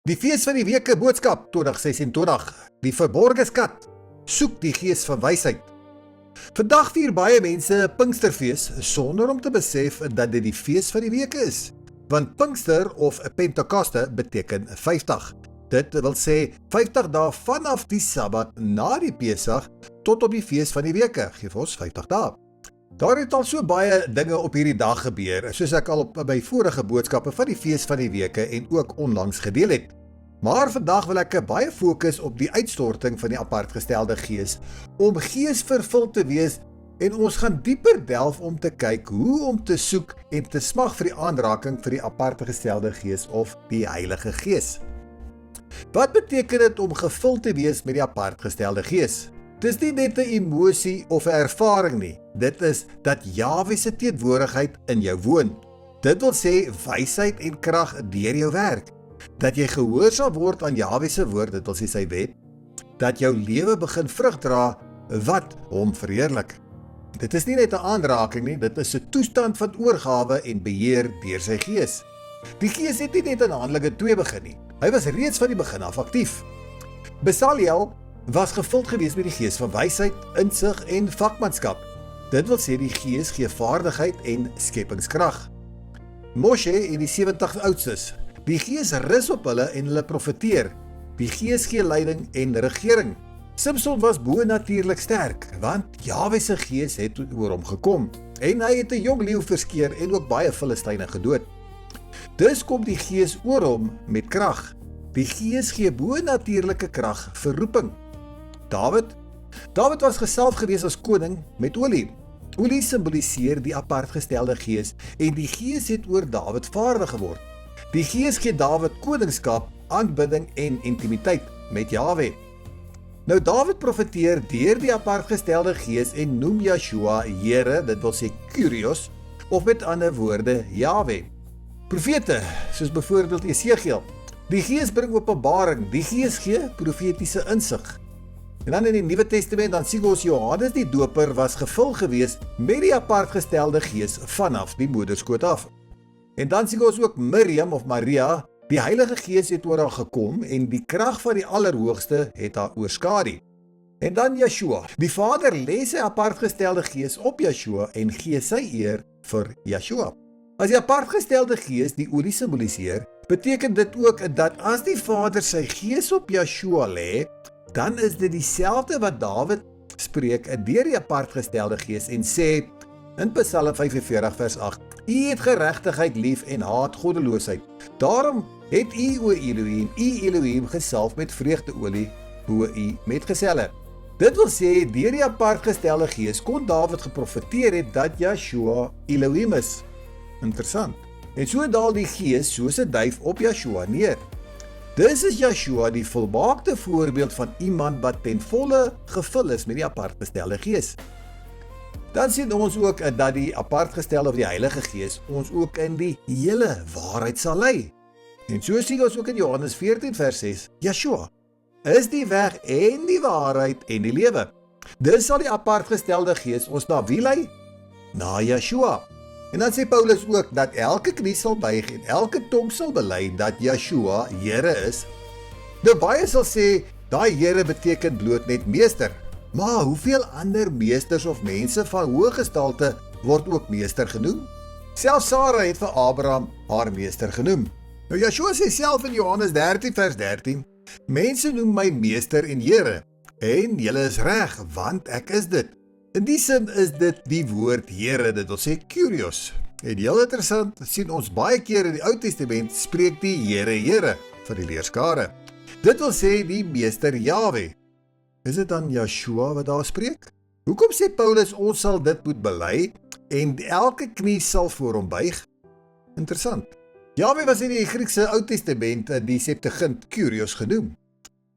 Die fees van die weke boodskap 2026. Die verborge skat. Soek die gees van wysheid. Vandag vier baie mense Pinksterfees sonder om te besef dat dit die fees van die weke is. Want Pinkster of Pentekoste beteken 50. Dit wil sê 50 dae vanaf die Sabbat na die Pesach tot op die fees van die weke. Geef ons 50 dae. Daar het al so baie dinge op hierdie dag gebeur, soos ek al op my vorige boodskappe van die fees van die weke en ook onlangs gedeel het. Maar vandag wil ek baie fokus op die uitstorting van die apartgestelde gees, om geesvervuld te wees en ons gaan dieper delf om te kyk hoe om te soek en te smag vir die aanraking vir die apartgestelde gees of die Heilige Gees. Wat beteken dit om gevul te wees met die apartgestelde gees? Dis nie net 'n emosie of 'n ervaring nie. Dit is dat Jahwe se teenwoordigheid in jou woon. Dit wil sê wysheid en krag deur jou werk. Dat jy gehoorsaam word aan Jahwe se woord, dit wil sê sy wet. Dat jou lewe begin vrug dra wat hom verheerlik. Dit is nie net 'n aanraking nie, dit is 'n toestand van oorgawe en beheer deur sy gees. Die gees het nie net in Handelinge 2 begin nie. Hy was reeds van die begin af aktief. Besaliel was gevuld gewees met die gees van wysheid, insig en vakmanskap. Dit wil sê die gees gee vaardigheid en skepingskrag. Moshe en die 70 oudstes, die gees rus op hulle en hulle profeteer. Die gees gee leiding en regering. Samson was bo-natuurlik sterk, want Jahwe se gees het oor hom gekom en hy het 'n jong leeu verskeer en ook baie Filistyne gedood. Dus kom die gees oor hom met krag. Die gees gee bo-natuurlike krag vir roeping. Dawid was gesalf gewees as koning met olie. Olie simboliseer die apartgestelde gees en die gees het oor Dawid vaardig geword. Die gees gee Dawid koningskap, aanbidding en intimiteit met Jahwe. Nou Dawid profeteer deur die apartgestelde gees en noem Yeshua Here, dit wil sê Kyrios, of met ander woorde Jahwe. Profete, soos byvoorbeeld Esegiel, die gees bring openbaring, die gees gee profetiese insig. En dan in die Nuwe Testament, dan sien ons Johannes die Doper was gevul gewees met die apartgestelde gees vanaf die moederskoot af. En dan sien ons ook Miriam of Maria, die Heilige Gees het oor haar gekom en die krag van die Allerhoogste het haar oorskadu. En dan Yeshua, die Vader lê sy apartgestelde gees op Yeshua en gee sy eer vir Yeshua. As die apartgestelde gees die olie simboliseer, beteken dit ook dat as die Vader sy gees op Yeshua lê, dan is dit dieselfde wat Dawid spreek deur die apartgestelde gees en sê in Psalm 45 vers 8: U het geregtigheid lief en haat goddeloosheid. Daarom het u, o Elohim, gesalf met vreugdeolie bo u metgeselle. Dit wil sê, deur die apartgestelde gees kon Dawid geprofeteer het dat Yeshua Elohim is. Interessant. En so daal die gees soos 'n duif op Yeshua neer. Dis is Yeshua die volmaakte voorbeeld van iemand wat ten volle gevul is met die apartgestelde gees. Dan sien ons ook dat die apartgestelde of die Heilige Gees ons ook in die hele waarheid sal lei. En so sien ons ook in Johannes 14 vers 6, Yeshua is die weg en die waarheid en die lewe. Dis sal die apartgestelde gees ons na wie lei? Na Yeshua. En dan sê Paulus ook dat elke knie sal buig en elke tong sal bely dat Yeshua Here is. Nou baie sal sê, daai Here beteken bloot net meester. Maar hoeveel ander meesters of mense van hoë gestalte word ook meester genoem? Selfs Sara het vir Abraham haar meester genoem. Nou Yeshua sê self in Johannes 13 vers 13, mense noem my meester en Here, en julle is reg, want ek is dit. In die sin is dit die woord Here, dit wil sê Kyrios. En heel interessant, sien ons baie keer in die Ou Testament spreek die Here vir die leerskare. Dit wil sê die meester Jahwe. Is dit dan Yeshua wat daar spreek? Hoekom sê Paulus ons sal dit moet bely en elke knie sal voor hom buig? Interessant. Jahwe was in die Griekse Ou Testament die Septuagint Kyrios genoem.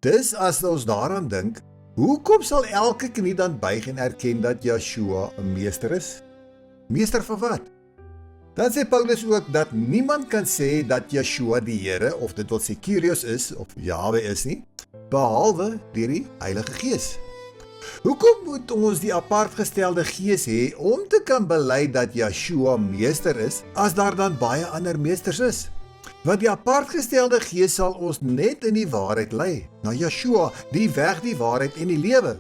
Dis as ons daaraan dink, hoekom sal elke knie dan buig en erken dat Yeshua 'n meester is? Meester van wat? Dan sê Paulus ook dat niemand kan sê dat Yeshua die Here, of dit wil sê Kyrios is, of Jahwe is nie, behalwe deur die Heilige Gees. Hoekom moet ons die apartgestelde gees hê om te kan bely dat Yeshua meester is, as daar dan baie ander meesters is? Want die apartgestelde gees sal ons net in die waarheid lei, na Yeshua, die weg, die waarheid en die lewe.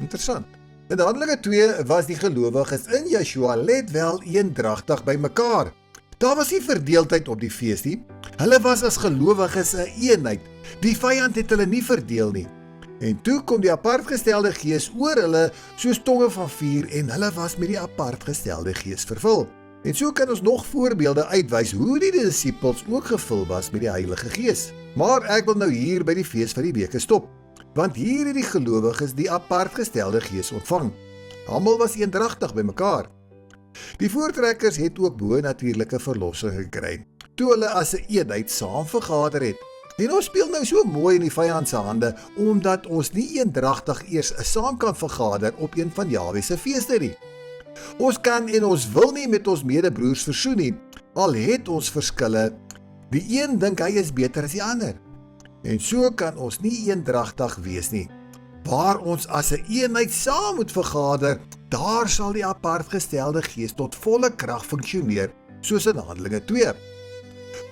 Interessant. In Handelinge 2 was die gelowiges in Yeshua let wel eendragtig by mekaar. Daar was nie verdeeldheid op die fees nie. Hulle was as gelowiges 'n eenheid. Die vyand het hulle nie verdeel nie. En toe kom die apartgestelde gees oor hulle soos tonge van vuur en hulle was met die apartgestelde gees vervul. En so kan ons nog voorbeelde uitwys hoe die disippels ook gevul was met die Heilige Gees. Maar ek wil nou hier by die fees van die weke stop, want hier het die gelowiges die apartgestelde gees ontvang. Almal was eendragtig by mekaar. Die voortrekkers het ook bo-natuurlike verlossing gekry, toe hulle as 'n eenheid saam vergader het. En ons speel nou so mooi in die vyand se hande, omdat ons nie eendragtig eers saam kan vergader op een van Jahwe se feeste nie. Ons kan en ons wil nie met ons medebroers versoen nie, al het ons verskille. Die een dink hy is beter as die ander. En so kan ons nie eendragtig wees nie. Waar ons as 'n eenheid saam moet vergader, daar sal die apartgestelde gees tot volle krag funksioneer, soos in Handelinge 2.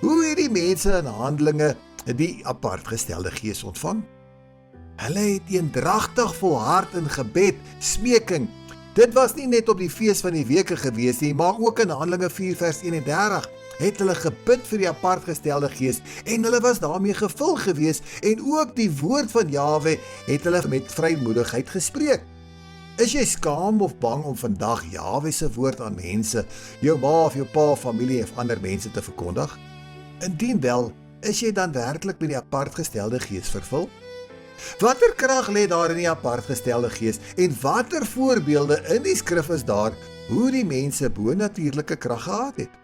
Hoe het die mense in Handelinge die apartgestelde gees ontvang? Hulle het eendragtig volhard in gebed, smeking. Dit was nie net op die fees van die weke gewees nie, maar ook in Handelinge 4 vers 31 het hulle gebid vir die apartgestelde gees en hulle was daarmee gevul gewees en ook die woord van Jahwe het hulle met vrymoedigheid gespreek. Is jy skaam of bang om vandag Jahwe se woord aan mense, jou ma of jou pa, familie of ander mense te verkondig? Indien wel, is jy dan werklik met die apartgestelde gees vervul? Watter krag lê daar in die apartgestelde gees en watter voorbeelde in die skrif is daar hoe die mense bo-natuurlike krag gehad het?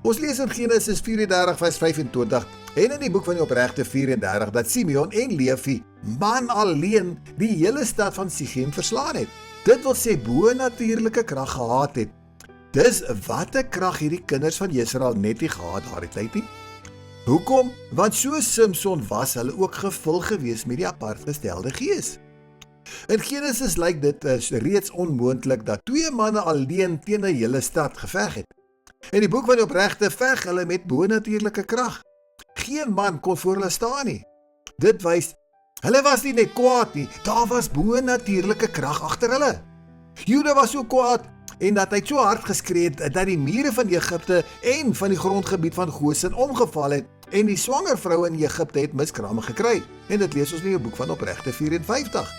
Ons lees in Genesis 34 vers 25 en in die boek van die opregte 34 dat Simeon en Levi man alleen die hele stad van Sichem verslaan het. Dit wil sê bo-natuurlike krag gehad het. Dis watter krag hierdie kinders van Israel net nie gehad daardie tyd nie. Hoekom? Want soos Samson was hulle ook gevul gewees met die apartgestelde gees. In Genesis lyk dit reeds onmoontlik dat twee manne alleen teen 'n hele stad geveg het. In die boek van die opregte veg hulle met bo-natuurlike krag. Geen man kon voor hulle staan nie. Dit wys, hulle was nie net kwaad nie, daar was bo-natuurlike krag agter hulle. Juda was so kwaad en dat hy so hard geskree het dat die mure van Egipte en van die grondgebied van Goshen omgeval het en die swanger vroue in Egipte het miskrame gekry. En dit lees ons in die boek van opregte 54.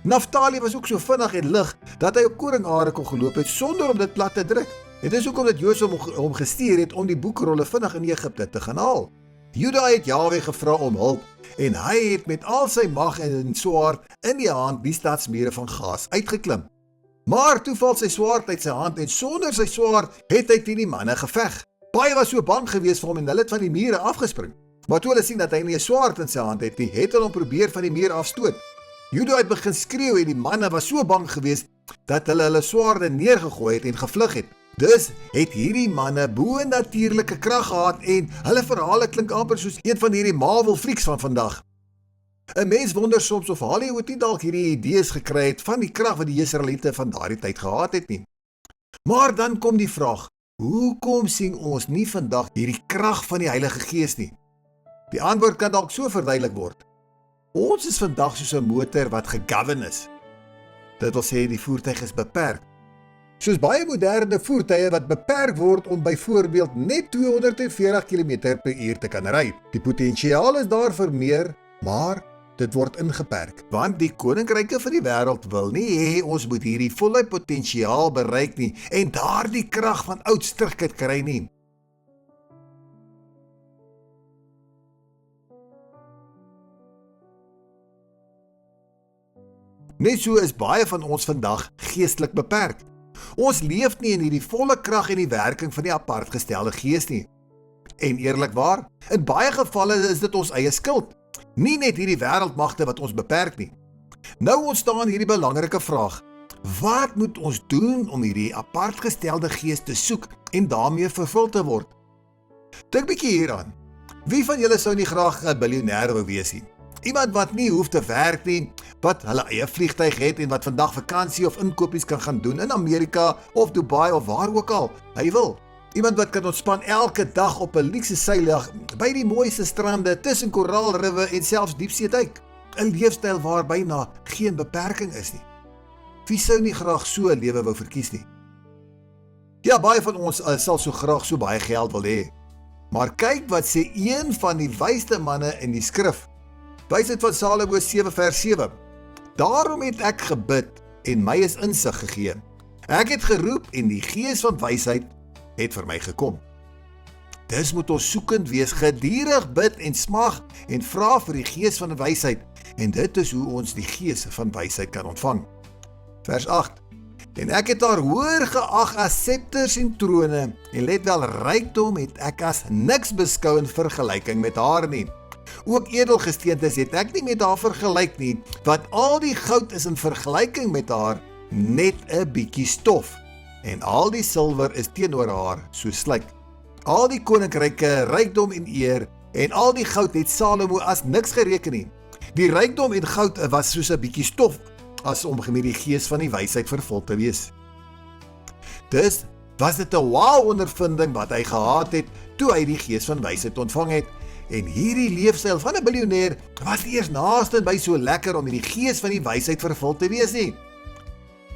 Naftali was ook so vinnig en lig dat hy op koringare kon geloop het sonder om dit plat te druk. Dit is ook omdat Josef hom gestuur het om die boekrolle vinnig in Egipte te gaan haal. Juda het Jahwe gevra om hulp en hy het met al sy mag en swaard in die hand die stadsmure van Gaas uitgeklim. Maar toe val sy swaard uit sy hand en sonder sy swaard het hy teen die manne geveg. Baie was so bang geweest vir hom en hulle het van die mure afgespring. Maar toe hulle sien dat hy nie 'n swaard in sy hand het nie, het hulle hom probeer van die muur afstoot. Juda het begin skreeu en die manne was so bang geweest dat hulle swaarde neergegooi het en gevlug het. Dus het hierdie manne bo-natuurlike krag gehad en hulle verhale klink amper soos een van hierdie Marvel flieks van vandag. 'n Mens wonder soms of Hollywood nie dalk hierdie idees gekry het van die krag wat die Israeliete van daardie tyd gehad het nie. Maar dan kom die vraag, hoekom sien ons nie vandag hierdie krag van die Heilige Gees nie? Die antwoord kan dalk so verduidelik word. Ons is vandag soos 'n motor wat gegovern is. Dit wil sê die voertuig is beperk. Soos baie moderne voertuie wat beperk word om byvoorbeeld net 240 km/h te kan ry. Die potensiaal is daar vir meer, maar dit word ingeperk, want die koninkryke van die wêreld wil nie hê ons moet hierdie volle potensiaal bereik nie en daardie krag van ouds terugkry nie. Net so is baie van ons vandag geestelik beperk. Ons leef nie in hierdie volle krag en die werking van die apartgestelde gees nie. En eerlikwaar, in baie gevalle is dit ons eie skuld. Nie net hierdie wêreldmagte wat ons beperk nie. Nou ontstaan hierdie belangrike vraag. Wat moet ons doen om hierdie apartgestelde gees te soek en daarmee vervul te word? Dink bietjie hieraan. Wie van julle sou nie graag 'n biljoenêr wou wees nie? Iemand wat nie hoef te werk nie, wat hulle eie vliegtuig het en wat vandag vakansie of inkopies kan gaan doen in Amerika of Dubai of waar ook al hy wil. Iemand wat kan ontspan elke dag op 'n luukse seiljag by die mooiste strande, tussen koraalriwe en selfs diepsee duik. 'n Leefstyl waar byna geen beperking is nie. Wie sou nie graag so 'n lewe wou verkies nie? Ja, baie van ons sal so graag so baie geld wil hê. Maar kyk wat sê een van die wysste manne in die skrif. Wysheid van Salomo 7 vers 7. Daarom het ek gebid en my is insig gegee. Ek het geroep en die gees van wysheid het vir my gekom. Dis moet ons soekend wees, gedurig bid en smag en vra vir die gees van wysheid. En dit is hoe ons die gees van wysheid kan ontvang. Vers 8. En ek het haar hoër geag as scepters en trone, en let wel, rykdom het ek as niks beskou in vergelyking met haar nie. Ook edelgesteentes het ek nie met haar vergelyk nie, want al die goud is in vergelyking met haar net 'n bietjie stof, en al die silwer is teenoor haar so slyk. Al die koninkryke, rykdom en eer, en al die goud het Salomo as niks gereken nie. Die rykdom en goud was soos 'n bietjie stof, as om met die gees van die wysheid vervul te wees. Dus was dit 'n wow-ondervinding wat hy gehad het, toe hy die gees van wysheid ontvang het, en hierdie leefstyl van 'n biljoenêr was nie eers naaste by so lekker om met die gees van die wysheid vervul te wees nie.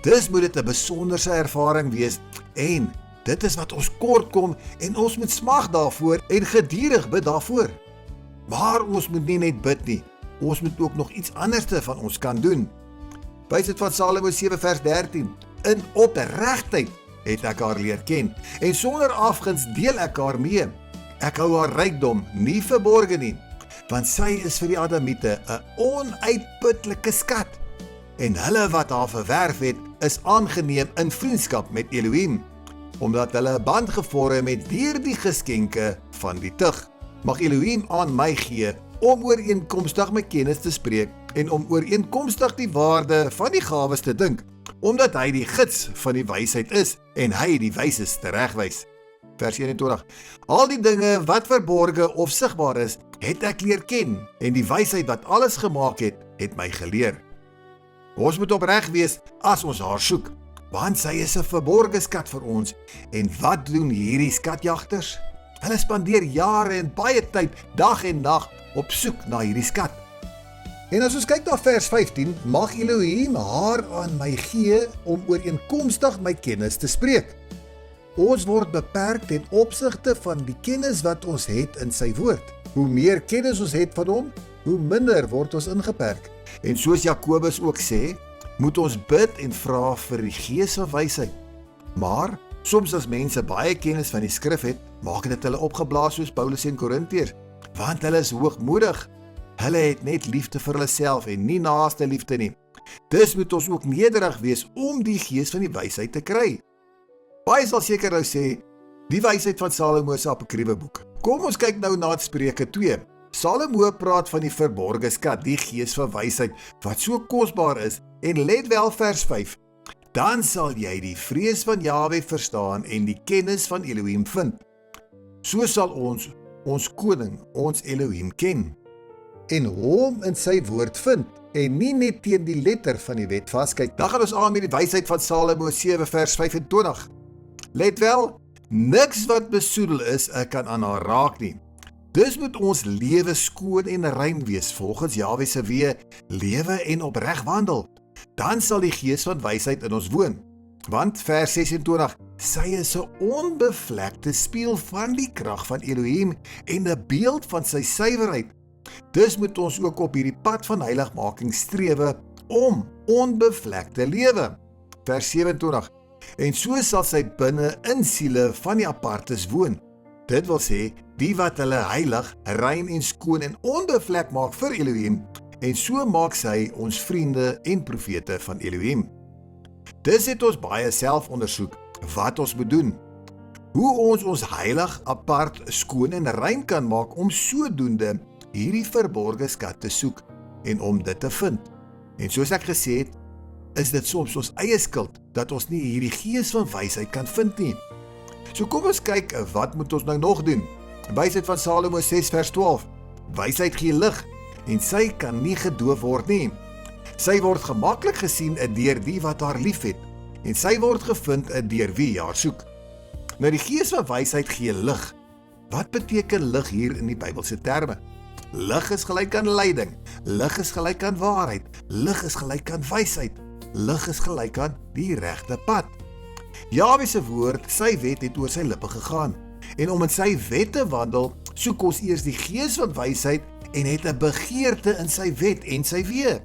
Dus moet dit 'n besonderse ervaring wees, en dit is wat ons kort kom, en ons moet smag daarvoor, en gedurig bid daarvoor. Maar ons moet nie net bid nie, ons moet ook nog iets anderste van ons kan doen. Wysheid van Salomo 7 vers 13. In opregtheid het ek haar leer ken, en sonder afguns deel ek haar mee. Ek hou haar rykdom nie verborge nie, want sy is vir die Adamiete 'n onuitputlike skat, en hulle wat haar verwerf het, is aangeneem in vriendskap met Elohim, omdat hulle 'n band gevorm het deur die geskenke van die tug. Mag Elohim aan my gee om ooreenkomstig my kennis te spreek, en om ooreenkomstig die waarde van die gawes te dink, omdat hy die gids van die wysheid is, en hy die wyses teregwys. Vers 21. Al die dinge wat verborge of sigbaar is, het ek leer ken, en die wysheid wat alles gemaak het my geleer. Ons moet opreg wees as ons haar soek, want sy is 'n verborge skat vir ons. En wat doen hierdie skatjagters? Hulle spandeer jare en baie tyd, dag en nag, op soek na hierdie skat. En as ons kyk na vers 15, mag Elohim haar aan my gee om ooreenkomstig my kennis te spreek. Ons word beperk ten opsigte van die kennis wat ons het in sy woord. Hoe meer kennis ons het van hom, hoe minder word ons ingeperk. En soos Jakobus ook sê, moet ons bid en vra vir die gees van wysheid. Maar soms as mense baie kennis van die skrif het, maak dit hulle opgeblaas soos Paulus in Korintiërs, want hulle is hoogmoedig. Hulle het net liefde vir hulle self en nie naaste liefde nie. Dus moet ons ook nederig wees om die gees van die wysheid te kry. Baie sal seker nou sê, die wysheid van Salomo se apokryfe boek. Kom ons kyk nou na Spreuke 2. Salomo praat van die verborge skat, die gees van wysheid, wat so kosbaar is, en let wel vers 5. Dan sal jy die vrees van Jahwe verstaan en die kennis van Elohim vind. So sal ons koning, ons Elohim ken, en hom in sy woord vind, en nie net teen die letter van die wet vaskyk. Dan gaan ons aan met die wysheid van Salomo 7 vers 25. Let wel, niks wat besoedel is, kan aan haar raak nie. Dus moet ons lewe skoon en rein wees, volgens Jahwe se weë, lewe en opreg wandel. Dan sal die gees van wysheid in ons woon. Want vers 26, sy is 'n onbevlekte spieël van die krag van Elohim en 'n beeld van sy suiwerheid. Dus moet ons ook op hierdie pad van heiligmaking strewe om onbevlek te lewe. Vers 27, en so sal sy binne in siele van die apartes woon. Dit wil sê, die wat hulle heilig, rein en skoon en onbevlek maak vir Elohim, en so maak sy ons vriende en profete van Elohim. Dis het ons baie self ondersoek wat ons moet doen. Hoe ons heilig, apart, skoon en rein kan maak om sodoende hierdie verborge skat te soek en om dit te vind. En soos ek gesê het, is dit soms ons eie skuld dat ons nie hierdie gees van wysheid kan vind nie. So kom ons kyk, wat moet ons nou nog doen? Wysheid van Salomo 6 vers 12. Wysheid gee lig en sy kan nie gedoof word nie. Sy word gemaklik gesien deur die wat haar liefhet en sy word gevind deur wie haar soek. Nou die gees van wysheid gee lig. Wat beteken lig hier in die Bybelse terme? Lig is gelyk aan leiding, lig is gelyk aan waarheid, lig is gelyk aan wysheid, lig is gelyk aan die regte pad. Jahwe se woord, sy wet het oor sy lippe gegaan. En om in sy wet te wandel, soek ons eers die gees van wysheid en het 'n begeerte in sy wet en sy weë.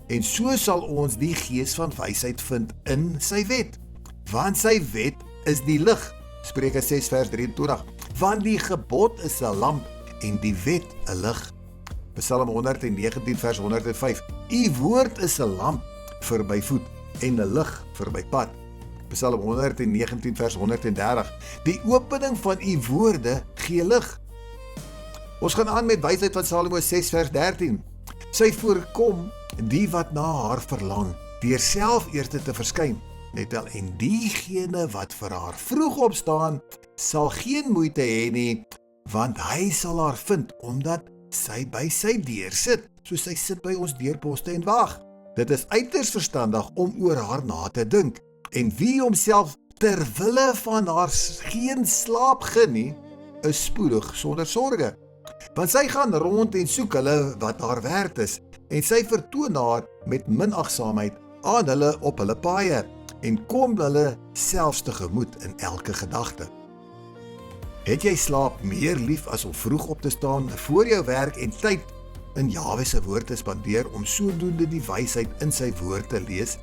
En so sal ons die gees van wysheid vind in sy wet. Want sy wet is die lig. Spreuke 6 vers 23. Want die gebod is 'n lamp en die wet 'n lig. Psalm 119 vers 105. U woord is 'n lamp vir my voet en 'n lig vir my pad. Psalm 119 vers 130. Die opening van u woorde gee lig. Ons gaan aan met wysheid van Salomo 6 vers 13. Sy voorkom die wat na haar verlang, deur self eers te verskyn. Net wel, en diegene wat vir haar vroeg opstaan, sal geen moeite hê nie, want hy sal haar vind, omdat sy by sy deur sit, soos sy sit by ons deurposte en wag. Dit is uiters verstandig om oor haar na te dink, en wie homself ter wille van haar geen slaap genie, is spoedig sonder sorge. Want sy gaan rond en soek hulle wat haar werd is, en sy vertoon haar met minagsaamheid aan hulle op hulle paaie, en kom hulle selfs tegemoet in elke gedagte. Het jy slaap meer lief as om vroeg op te staan voor jou werk en tyd in Jahwe se woord te spandeer om sodoende die wysheid in sy woord te lees,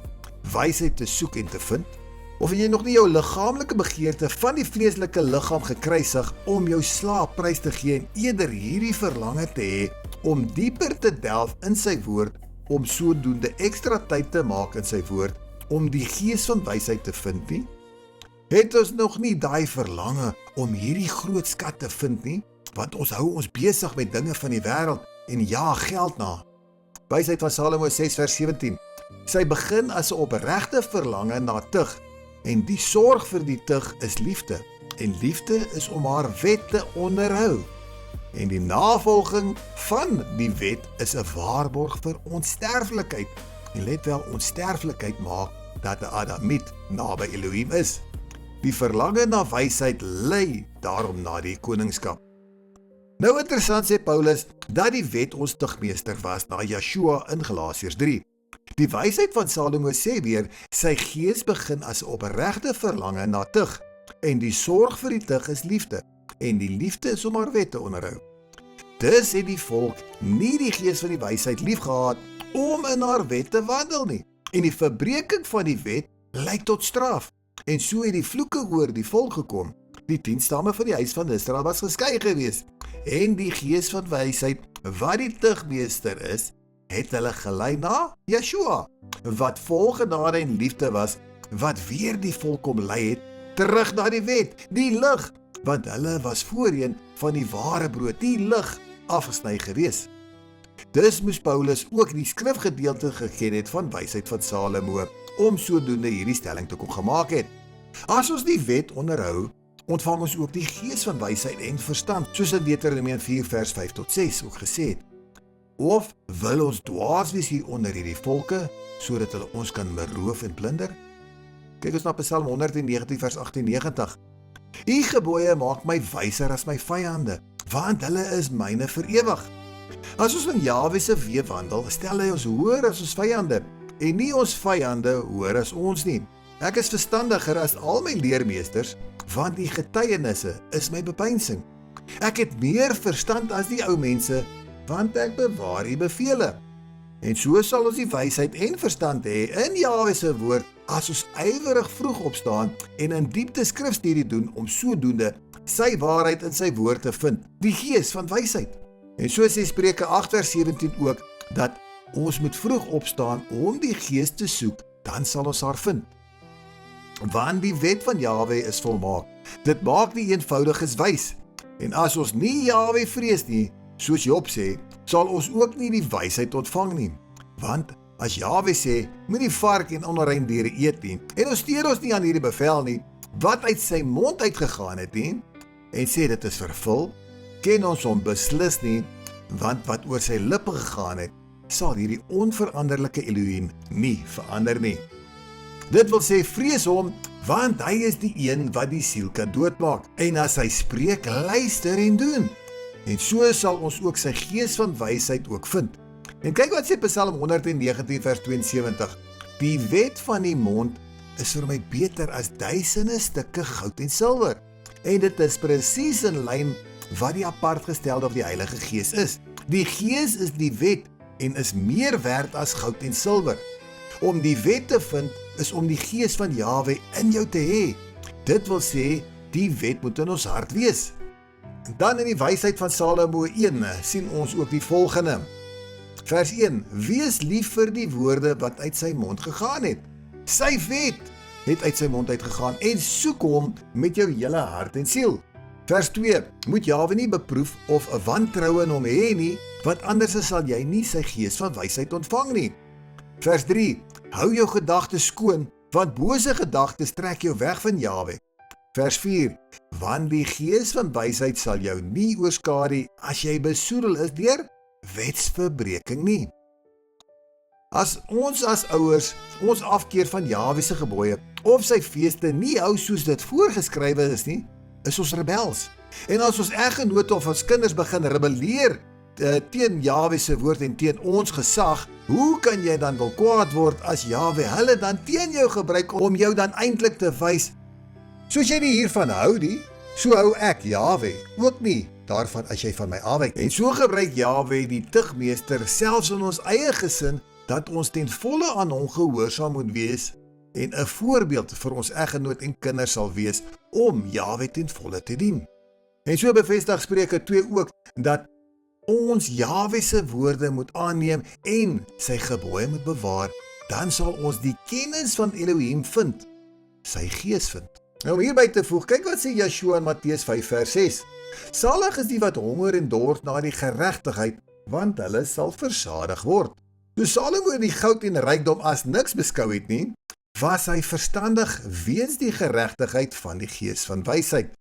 wysheid te soek en te vind? Of het jy nog nie jou liggaamlike begeerte van die vleeslike liggaam gekruisig om jou slaap prys te gee en eerder hierdie verlange te hê om dieper te delf in sy woord, om sodoende ekstra tyd te maak in sy woord, om die gees van wysheid te vind nie? Het ons nog nie daai verlange om hierdie groot skat te vind nie? Want ons hou ons besig met dinge van die wêreld en jaag geld na. Wysheid van Salomo 6 vers 17. Sy begin as 'n opregte verlange na tug, en die sorg vir die tug is liefde, en liefde is om haar wet te onderhou. En die navolging van die wet is 'n waarborg vir onsterflikheid. En let wel, onsterflikheid maak dat 'n Adamiet naby Elohim is. Die verlange na wysheid lei daarom na die koningskap. Nou interessant sê Paulus dat die wet ons tugmeester was na Yeshua in Galasiërs 3. Die wysheid van Salomo sê weer, sy gees begin as 'n opregte verlange na tug, en die sorg vir die tug is liefde, en die liefde is om haar wet te onderhou. Dus het die volk nie die gees van die wysheid liefgehad om in haar wet te wandel nie, en die verbreeking van die wet lei tot straf, en so het die vloeke oor die volk gekom. Die 10 stamme van die huis van Israel was geskei gewees, en die gees van wysheid, wat die tugmeester is, het hulle gelei na Yeshua, wat vol genade en liefde was, wat weer die volk kom lei het, terug na die wet, die lig, want hulle was voorheen van die ware brood, die lig, afgesny gewees. Dus moes Paulus ook die skrifgedeelte geken het van wysheid van Salomo, om sodoende hierdie stelling te kon gemaak het. As ons die wet onderhou, ontvang ons ook die gees van wysheid en verstand, soos in Deuteronomium 4 vers 5 tot 6 ook gesê het. Of wil ons dwaas wees hier onder hierdie volke, sodat hulle ons kan beroof en plunder? Kyk ons na Psalm 119 vers 98. U gebooie maak my wyser as my vyande, want hulle is myne vir ewig. As ons in Jahwe se weë wandel, stel hy ons hoër as ons vyande, en nie ons vyande hoër as ons nie. Ek is verstandiger as al my leermeesters, want die getuienisse is my bepeinsing. Ek het meer verstand as die ou mense, want ek bewaar die bevele. En so sal ons die wysheid en verstand hê in Jahwe se woord, as ons ywerig vroeg opstaan en in diepte skrifstudie doen om sodoende sy waarheid in sy woord te vind, die gees van wysheid. En so sê Spreuke 8 vers 17 ook, dat ons moet vroeg opstaan om die gees te soek, dan sal ons haar vind. Want die wet van Jahwe is volmaak. Dit maak die eenvoudiges wys. En as ons nie Jahwe vrees nie, soos Job sê, sal ons ook nie die wysheid ontvang nie. Want as Jahwe sê, moenie vark en onrein diere eet nie, en ons steur ons nie aan hierdie bevel nie, wat uit sy mond uitgegaan het nie, en sê dit is vervul, ken ons hom beslis nie, want wat oor sy lippe gegaan het, sal hierdie onveranderlike Elohim nie verander nie. Dit wil sê, vrees hom, want hy is die een wat die siel kan doodmaak, en as hy spreek, luister en doen. En so sal ons ook sy gees van wysheid ook vind. En kyk wat sê Psalm 119 vers 72, die wet van die mond is vir my beter as duisende stukke goud en silwer, en dit is presies in lyn wat die apart gestelde of die Heilige Gees is. Die Gees is die wet en is meer werd as goud en silwer. Om die wet te vind is om die Gees van Jahwe in jou te hê. Dit wil sê, die wet moet in ons hart wees. En dan in die wysheid van Salomo 1 sien ons ook die volgende. Vers 1, wees lief vir die woorde wat uit sy mond gegaan het. Sy wet het uit sy mond uitgegaan en soek hom met jou hele hart en siel. Vers 2, moet Jahwe nie beproef of 'n wantroue in hom hê nie, want anders sal jy nie sy gees van wysheid ontvang nie. Vers 3, hou jou gedagtes skoon, want bose gedagtes trek jou weg van Jahwe. Vers 4, want die gees van wysheid sal jou nie oorskadu as jy besoedel is deur wetsverbreking nie. As ons as ouers ons afkeer van Jahwe se gebooie of sy feeste nie hou soos dit voorgeskrywe is nie, is ons rebels. En as ons eggenote of ons kinders begin rebelleer teen Jahwe se woord en teen ons gesag, hoe kan jy dan wil kwaad word as Jahwe hulle dan teen jou gebruik om jou dan eintlik te wys, soos jy nie hiervan hou nie, so hou ek Jahwe ook nie daarvan as jy van my afwyk. En so gebruik Jahwe die tugmeester selfs in ons eie gesin, dat ons ten volle aan hom gehoorsaam moet wees en 'n voorbeeld vir ons eggenoot en kinders sal wees om Jahwe ten volle te dien. En so bevestig Spreuke 2 ook dat ons Jahwe se woorde moet aanneem en sy gebooie moet bewaar, dan sal ons die kennis van Elohim vind, sy gees vind. Nou om hierby te voeg, kyk wat sê Yeshua in Matteus 5 vers 6. Salig is die wat honger en dors na die geregtigheid, want hulle sal versadig word. Toe Salomo die goud en rykdom as niks beskou het nie, was hy verstandig weens die geregtigheid van die gees van wysheid,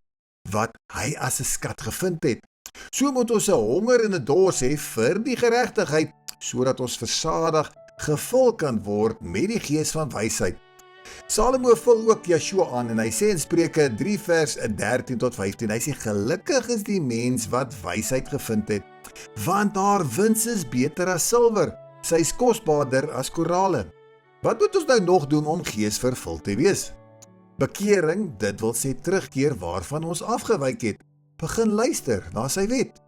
wat hy as 'n skat gevind het. So moet ons 'n honger en 'n dors hê vir die geregtigheid, sodat ons versadig gevul kan word met die gees van wysheid. Salomo vul ook Yeshua aan en hy sê in Spreuke 3 vers 13 tot 15, hy sê gelukkig is die mens wat wysheid gevind het, want haar wins is beter as silwer, sy is kosbaarder as korale. Wat moet ons nou nog doen om geesvervul te wees? Bekering, dit wil sê terugkeer waarvan ons afgewyk het. Begin luister na sy wet.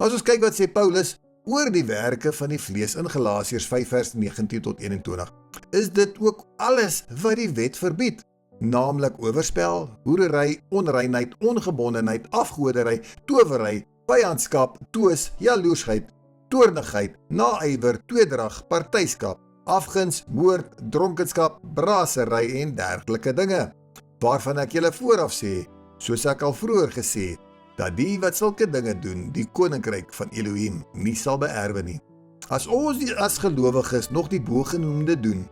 As ons kyk wat sê Paulus oor die werke van die vlees in Galasiërs 5 vers 19 tot 21, is dit ook alles wat die wet verbied, naamlik oorspel, hoerery, onreinheid, ongebondenheid, afgodery, towery, vyandskap, toos, jaloersheid, toornigheid, naaiwer, tweedrag, partyskap, afguns, moord, dronkenskap, braasery en dergelike dinge, waarvan ek julle vooraf sê, soos ek al vroeër gesê het, dat die wat sulke dinge doen, die koninkryk van Elohim nie sal beerwe nie. As ons as gelowiges nog die bogenoemde doen,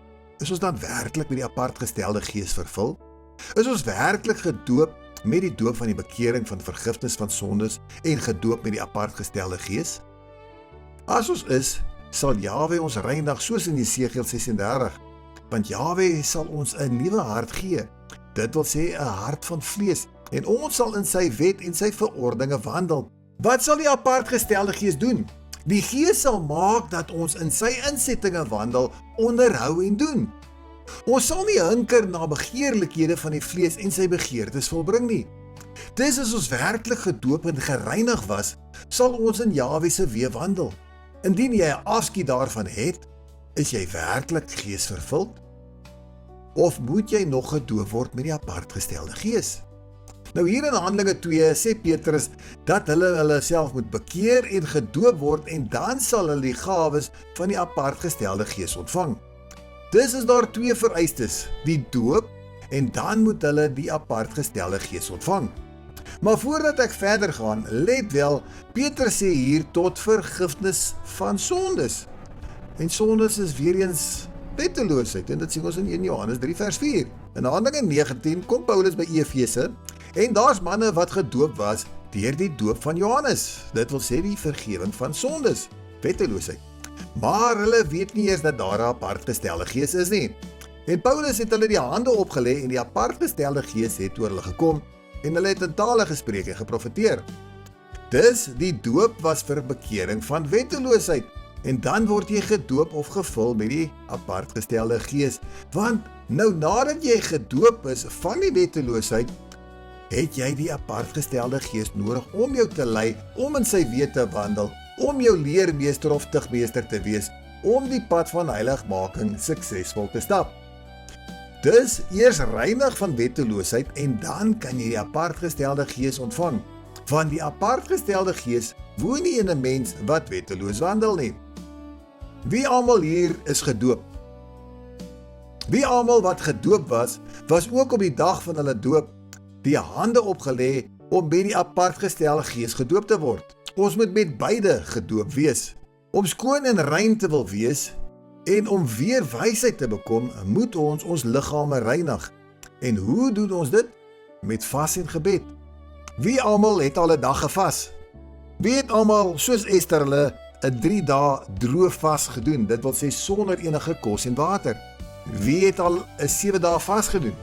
is ons dan werklik met die apart gestelde gees vervul? Is ons werklik gedoop met die doop van die bekering van vergifnis van sondes en gedoop met die apart gestelde gees? As ons is, sal Jahwe ons reinig soos in Jesegiel 36, want Jahwe sal ons 'n nuwe hart gee. Dit wil sê 'n hart van vlees, en ons sal in sy wet en sy verordeninge wandel. Wat sal die apart gestelde gees doen? Die gees sal maak dat ons in sy insettinge wandel, onderhou en doen. Ons sal nie hinker na begeerlikhede van die vlees en sy begeertes volbring nie. Dis as ons werklik gedoop en gereinig was, sal ons in Jahwe se weë wandel. Indien jy 'n afskie daarvan het, is jy werklik geesvervuld? Of moet jy nog gedoop word met die apart gestelde gees? Nou hier in Handelinge 2 sê Petrus dat hulle self moet bekeer en gedoop word en dan sal hulle die gawes van die apart gestelde gees ontvang. Dis is daar twee vereistes, die doop en dan moet hulle die apart gestelde gees ontvang. Maar voordat ek verder gaan, let wel, Petrus sê hier tot vergifnis van sondes. En sondes is weer eens wetteloosheid en dit sien ons in 1 Johannes 3 vers 4. In Handelinge 19 kom Paulus by Efese en daar's manne wat gedoop was deur die doop van Johannes. Dit wil sê die vergewing van sondes, wetteloosheid. Maar hulle weet nie eers dat daar 'n apart gestelde gees is nie. En Paulus het hulle die hande opgelê en die apart gestelde gees het oor hulle gekom en hulle het in tale gespreek en geprofeteer. Dus die doop was vir bekering van wetteloosheid en dan word jy gedoop of gevul met die apart gestelde gees, want nou nadat jy gedoop is van die wetteloosheid, het jy die apart gestelde gees nodig om jou te lei, om in sy weë te wandel, om jou leermeester of tugmeester te wees, om die pad van heiligmaking suksesvol te stap. Dus eers reinig van wetteloosheid en dan kan jy die apart gestelde gees ontvang, want die apart gestelde gees woon nie in 'n mens wat wetteloos wandel nie. Wie almal hier is gedoop? Wie almal wat gedoop was ook op die dag van hulle doop die hande opgelê om met die apart gestelde gees gedoop te word. Ons moet met beide gedoop wees. Om skoon en rein te wil wees en om weer wysheid te bekom, moet ons liggame reinig. En hoe doen ons dit? Met vas en gebed. Wie almal het al 'n dag gevas? Wie het almal soos Ester hulle 'n 3 dae droë vas gedoen? Dit wil sê sonder enige kos en water. Wie het al 'n 7 dae vas gedoen?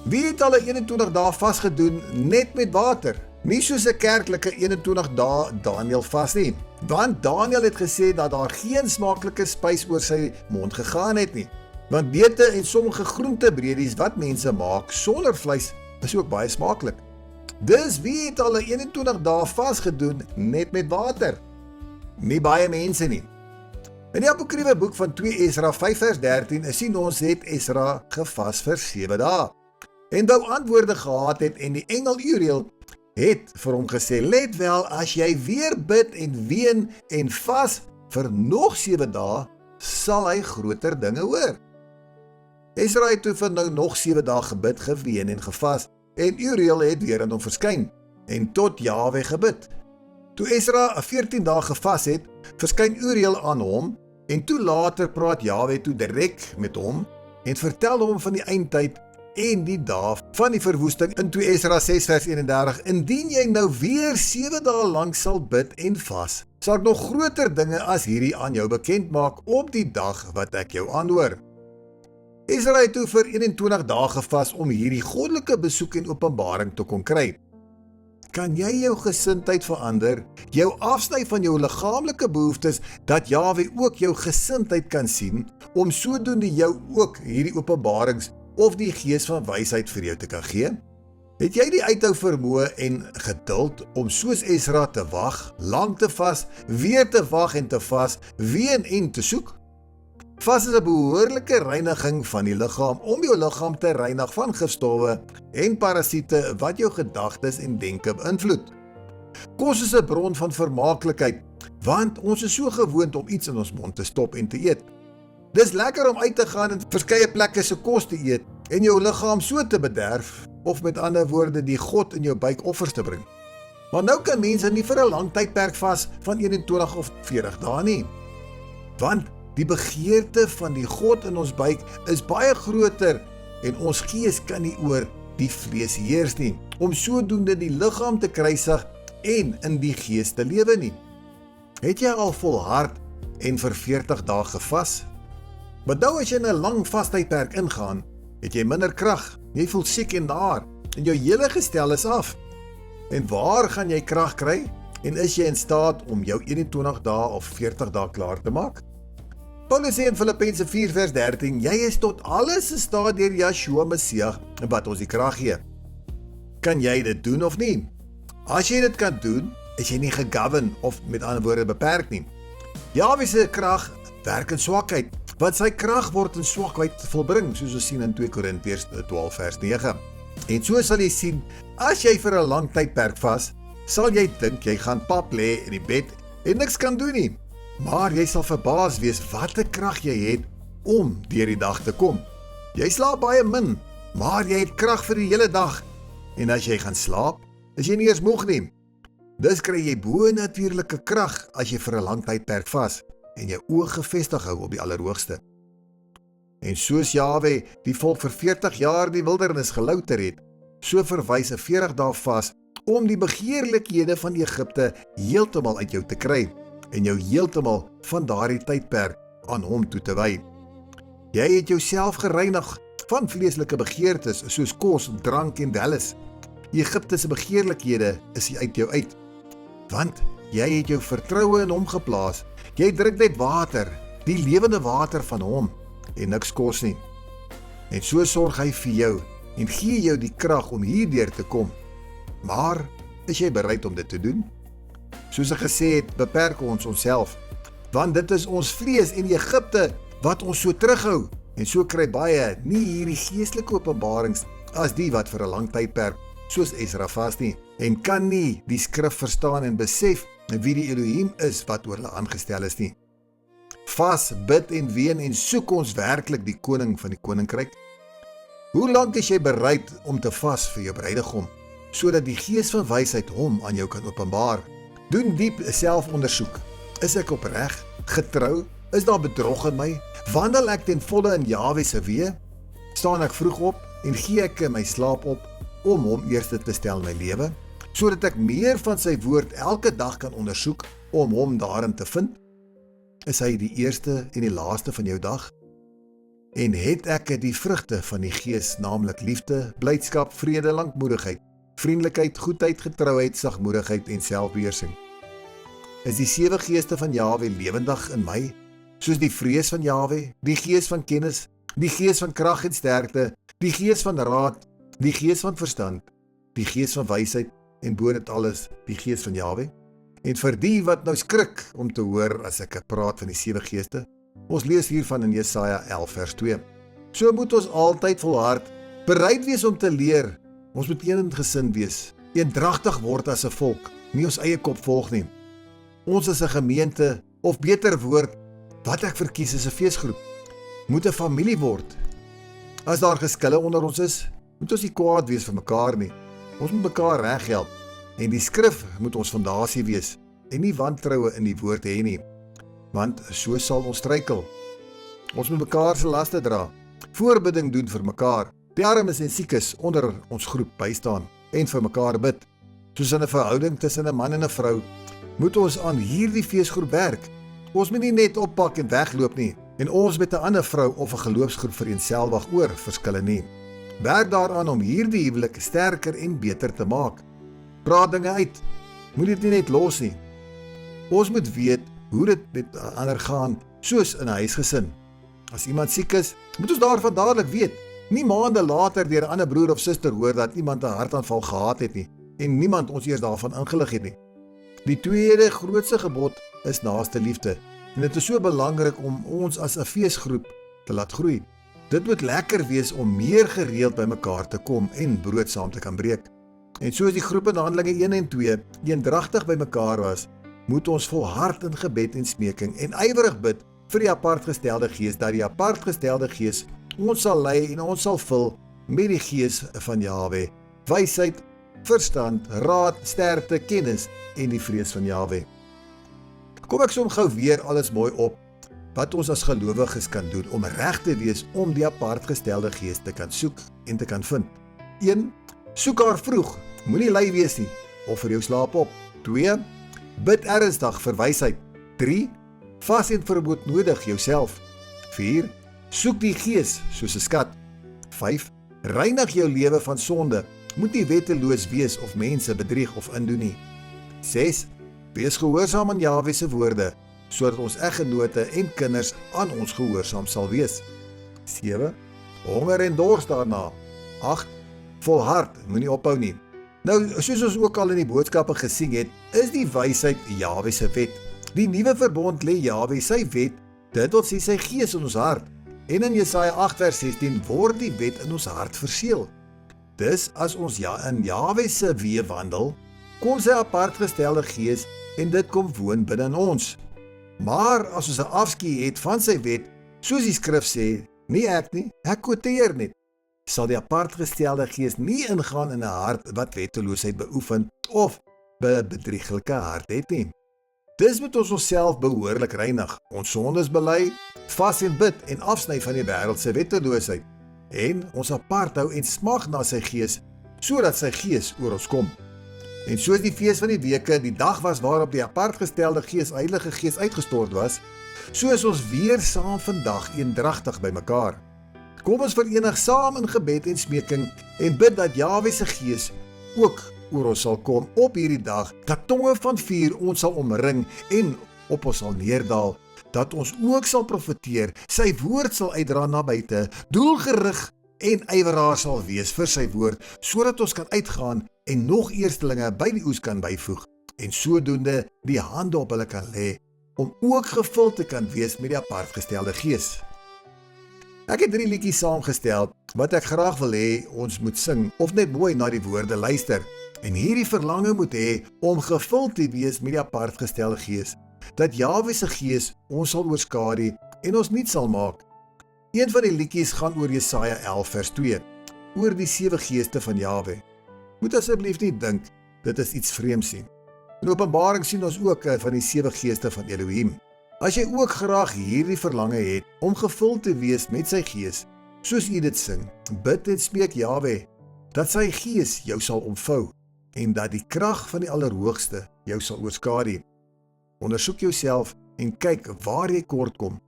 Wie het al 'n 21 dae vas gedoen net met water? Nie soos 'n kerklike 21 dae Daniël vas nie. Want Daniël het gesê dat daar geen smaaklike spys oor sy mond gegaan het nie. Want neute en sommige groentebredies wat mense maak sonder vleis is ook baie smaaklik. Dus wie het al 'n 21 dae vas gedoen net met water? Nie baie mense nie. In die apokriewe boek van 2 Esra 5 vers 13 sien ons het Esra gevas vir 7 dae. En wou antwoorde gehad het en die engel Uriel het vir hom gesê, let wel, as jy weer bid en ween en vas vir nog 7 dae, sal hy groter dinge hoor. Esra het toe vir nou nog 7 dae gebid, geween en gevas, en Uriel het weer aan hom verskyn, en tot Jahwe gebid. Toe Esra 14 dae gevas het, verskyn Uriel aan hom, en toe later praat Jahwe toe direk met hom, en vertel hom van die eindtyd, en die dae van die verwoesting in 2 Esra 6 vers 31, indien jy nou weer 7 dae lank sal bid en vas, sal ek nog groter dinge as hierdie aan jou bekend maak op die dag wat ek jou aanhoor. Esra het toe vir 21 dae gevas om hierdie goddelike besoek en openbaring te kon kry. Kan jy jou gesindheid verander, jou afsny van jou liggaamlike behoeftes, dat Jahwe ook jou gesindheid kan sien, om sodoende jou ook hierdie openbarings of die gees van wysheid vir jou te kan gee? Het jy die uithou vermoë en geduld om soos Esra te wag, lank te vas, weer te wag en te vas, ween en te soek? Vas is 'n behoorlike reiniging van die liggaam om jou liggaam te reinig van gifstowwe en parasiete wat jou gedagtes en denke beïnvloed. Kos is 'n bron van vermaaklikheid, want ons is so gewoond om iets in ons mond te stop en te eet. Dis lekker om uit te gaan en verskeie plekke se kos te eet en jou liggaam so te bederf, of met ander woorde die God in jou buik offers te bring. Maar nou kan mense nie vir 'n lang tydperk vas van 21 of 40 dae nie. Want die begeerte van die God in ons buik is baie groter en ons gees kan nie oor die vlees heers nie, om sodoende die liggaam te kruisig en in die gees te lewe nie. Het jy al volhard en vir 40 dae gevas? Maar nou as jy in 'n lang vastydperk ingaan, het jy minder krag, jy voel siek en daar, en jou hele gestel is af. En waar gaan jy krag kry? En is jy in staat om jou 21 dae of 40 dae klaar te maak? Paulus sê in Filippense 4 vers 13, jy is tot alles in staat deur Yeshua Messias, wat ons die krag gee. Kan jy dit doen of nie? As jy dit kan doen, is jy nie gegovern of met ander woorde beperk nie. Jahwe se krag werk in swakheid, want sy krag word in swakheid volbring, soos ons sien in 2 Korintiërs 12 vers 9. En so sal jy sien, as jy vir 'n lang tydperk vas, sal jy dink jy gaan pap lê in die bed en niks kan doen nie. Maar jy sal verbaas wees wat 'n krag jy het om deur die dag te kom. Jy slaap baie min, maar jy het krag vir die hele dag. En as jy gaan slaap, is jy nie eens moeg nie. Dus kry jy bo-natuurlike krag as jy vir 'n lang tydperk vas en jou oë gefestig hou op die Allerhoogste. En soos Jahwe die volk vir 40 jaar die wildernis gelouter het, so verwys 'n 40 dae vas om die begeerlikhede van Egipte heeltemal uit jou te kry en jou heeltemal van daardie tydperk aan hom toe te wy. Jy het jouself gereinig van vleeslike begeertes soos kos, drank en welles. Egipte se begeerlikhede is uit jou uit, want jy het jou vertroue in hom geplaas. Jy drink net water, die lewende water van hom, en niks kos nie. En so sorg hy vir jou, en gee jou die krag om hierdeur te kom. Maar, is jy bereid om dit te doen? Soos ek gesê het, beperk ons onsself, want dit is ons vlees en Egipte wat ons so terughou, en so kry baie nie hierdie geestelike openbarings as die wat vir 'n lang tydperk, soos Esra vas nie, en kan nie die skrif verstaan en besef wie die Elohim is wat oor hulle aangestel is nie. Vas, bid en ween en soek ons werklik die koning van die koninkryk? Hoe lank is jy bereid om te vas vir jou bruidegom, sodat die gees van wysheid hom aan jou kan openbaar? Doen diep selfondersoek. Is ek opreg, getrou? Is daar bedrog in my? Wandel ek ten volle in Jahwe se weë? Staan ek vroeg op en gee ek my slaap op om hom eerste te stel in my lewe, sodat ek meer van sy woord elke dag kan ondersoek om hom daarin te vind? Is hy die eerste en die laaste van jou dag? En het ek die vrugte van die gees, naamlik liefde, blydskap, vrede, lankmoedigheid, vriendelikheid, goedheid, getrouheid, sagmoedigheid en selfbeheersing? Is die 7 geeste van Jahwe lewendig in my, soos die vrees van Jahwe, die gees van kennis, die gees van krag en sterkte, die gees van raad, die gees van verstand, die gees van wysheid en bo dit alles die gees van Jahwe? En vir die wat nou skrik om te hoor as ek praat van die 7 geeste, ons lees hiervan in Jesaja 11 vers 2. So moet ons altyd volhard, bereid wees om te leer. Ons moet eensgesind wees, eendragtig word as 'n volk, nie ons eie kop volg nie. Ons is 'n gemeente, of beter woord, wat ek verkies is 'n feesgroep, moet 'n familie word. As daar geskille onder ons is, moet ons nie kwaad wees vir mekaar nie. Ons moet mekaar reghelp, en die skrif moet ons fondasie wees, en nie wantroue in die woord hê nie, want so sal ons struikel. Ons moet mekaar se laste dra, voorbidding doen vir mekaar, die armes en siekes onder ons groep bystaan, en vir mekaar bid. Soos in 'n verhouding tussen 'n man en 'n vrou, moet ons aan hierdie feesgroep werk. Ons moet nie net oppak en wegloop nie, en ons met 'n ander vrou of 'n geloofsgroep vereenselwig oor verskille nie. Werk daaraan om hierdie huwelik sterker en beter te maak. Praat dinge uit, moet dit nie net los nie. Ons moet weet hoe dit met ander gaan, soos in 'n huisgesin. As iemand siek is, moet ons daarvan dadelik weet, nie maande later deur 'n ander broer of suster hoor dat iemand 'n hartaanval gehad het nie, en niemand ons eers daarvan ingelig het nie. Die tweede grootste gebod is naaste liefde, en dit is so belangrik om ons as 'n feesgroep te laat groei. Dit moet lekker wees om meer gereeld by mekaar te kom en brood saam te kan breek. En soos die groep in Handelinge 1 en 2 eendragtig by mekaar was, moet ons volhard in gebed en smeking en ywerig bid vir die apartgestelde gees, dat die apartgestelde gees ons sal lei en ons sal vul met die gees van Jahwe, wysheid, verstand, raad, sterkte, kennis en die vrees van Jahwe. Kom ek som gou weer alles mooi op, wat ons as gelowiges kan doen om reg te wees om die apartgestelde gees te kan soek en te kan vind. 1. Soek haar vroeg, moenie lui wees nie, of vir jou slaap op. 2. Bid ernstig vir wysheid. 3. Vas en verboodnodig jouself. 4. Soek die gees soos 'n skat. 5. Reinig jou lewe van sonde, moet nie wetteloos wees of mense bedrieg of indoen nie. 6. Wees gehoorsaam aan Jahwe se woorde, sodat ons eggenote en kinders aan ons gehoorsaam sal wees. 7. Honger en dors daarna. 8. Volhard, moenie ophou nie. Nou, soos ons ook al in die boodskappe gesien het, is die wysheid Jahwe se wet. Die nuwe verbond lê Jahwe sy wet, dit wil sê sy gees in ons hart. En in Jesaja 8 vers 16 word die wet in ons hart verseël. Dus as ons in Jahwe se weë wandel, kom sy apartgestelde gees en dit kom woon binne in ons. Maar as ons 'n afskeid het van sy wet, soos die skrif sê, nie ek nie, ek quoteer net, sal die apartgestelde gees nie ingaan in 'n hart wat wetteloosheid beoefen of 'n bedrieglike hart het nie. Dis moet ons onsself behoorlik reinig, ons sondes bely, vas en bid en afsny van die wêreld se wetteloosheid en ons apart hou en smag na sy gees, sodat sy gees oor ons kom. En soos die fees van die weke die dag was waarop die apart gestelde Heilige Gees uitgestort was, so is ons weer saam vandag eendragtig by mekaar. Kom ons verenig saam in gebed en smeking en bid dat Jahwe se Gees ook oor ons sal kom op hierdie dag, dat tonge van vuur ons sal omring en op ons sal neerdal, dat ons ook sal profeteer, sy woord sal uitdra na buite, doelgerig en yveraar sal wees vir sy woord, sodat ons kan uitgaan en nog eerstelinge by die oes kan byvoeg, en sodoende die hande op hulle kan lê, om ook gevul te kan wees met die apart gestelde Gees. Ek het 3 liedjies saamgestel, wat ek graag wil hê ons moet sing, of net mooi na die woorde luister, en hierdie verlange moet hê om gevul te wees met die apart gestelde Gees, dat Jahwe se Gees ons sal oorskadu en ons nuut sal maak. Een van die liedjies gaan oor Jesaja 11 vers 2, oor die 7 geeste van Jahwe. Moet asseblief nie dink, dit is iets vreemds nie. In Openbaring sien ons ook van die 7 geeste van Elohim. As jy ook graag hierdie verlange het om gevul te wees met sy Gees, soos u dit sing, bid en smeek Jahwe, dat sy Gees jou sal omvou, en dat die krag van die Allerhoogste jou sal oorskadu. Ondersoek jouself en kyk waar jy kort kom.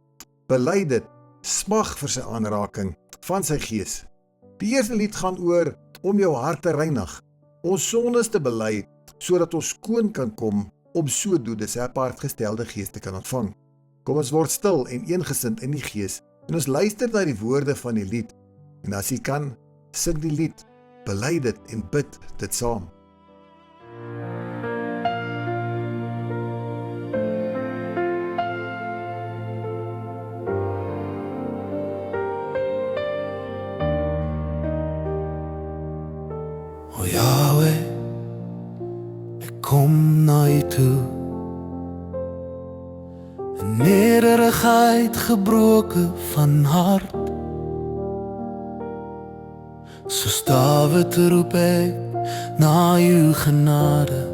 Bely dit, smag vir sy aanraking van sy Gees. Die eerste lied gaan oor om jou hart te reinig, ons sondes te bely, sodat ons skoon kan kom om sodoende sy apart gestelde Gees te kan ontvang. Kom ons word stil en eengesind in die Gees en ons luister na die woorde van die lied. En as jy kan, sing die lied, bely dit en bid dit saam. O Jahwe, ek kom na U toe, in nederigheid gebroken van hart. Soos Dawid roep ek na U genade,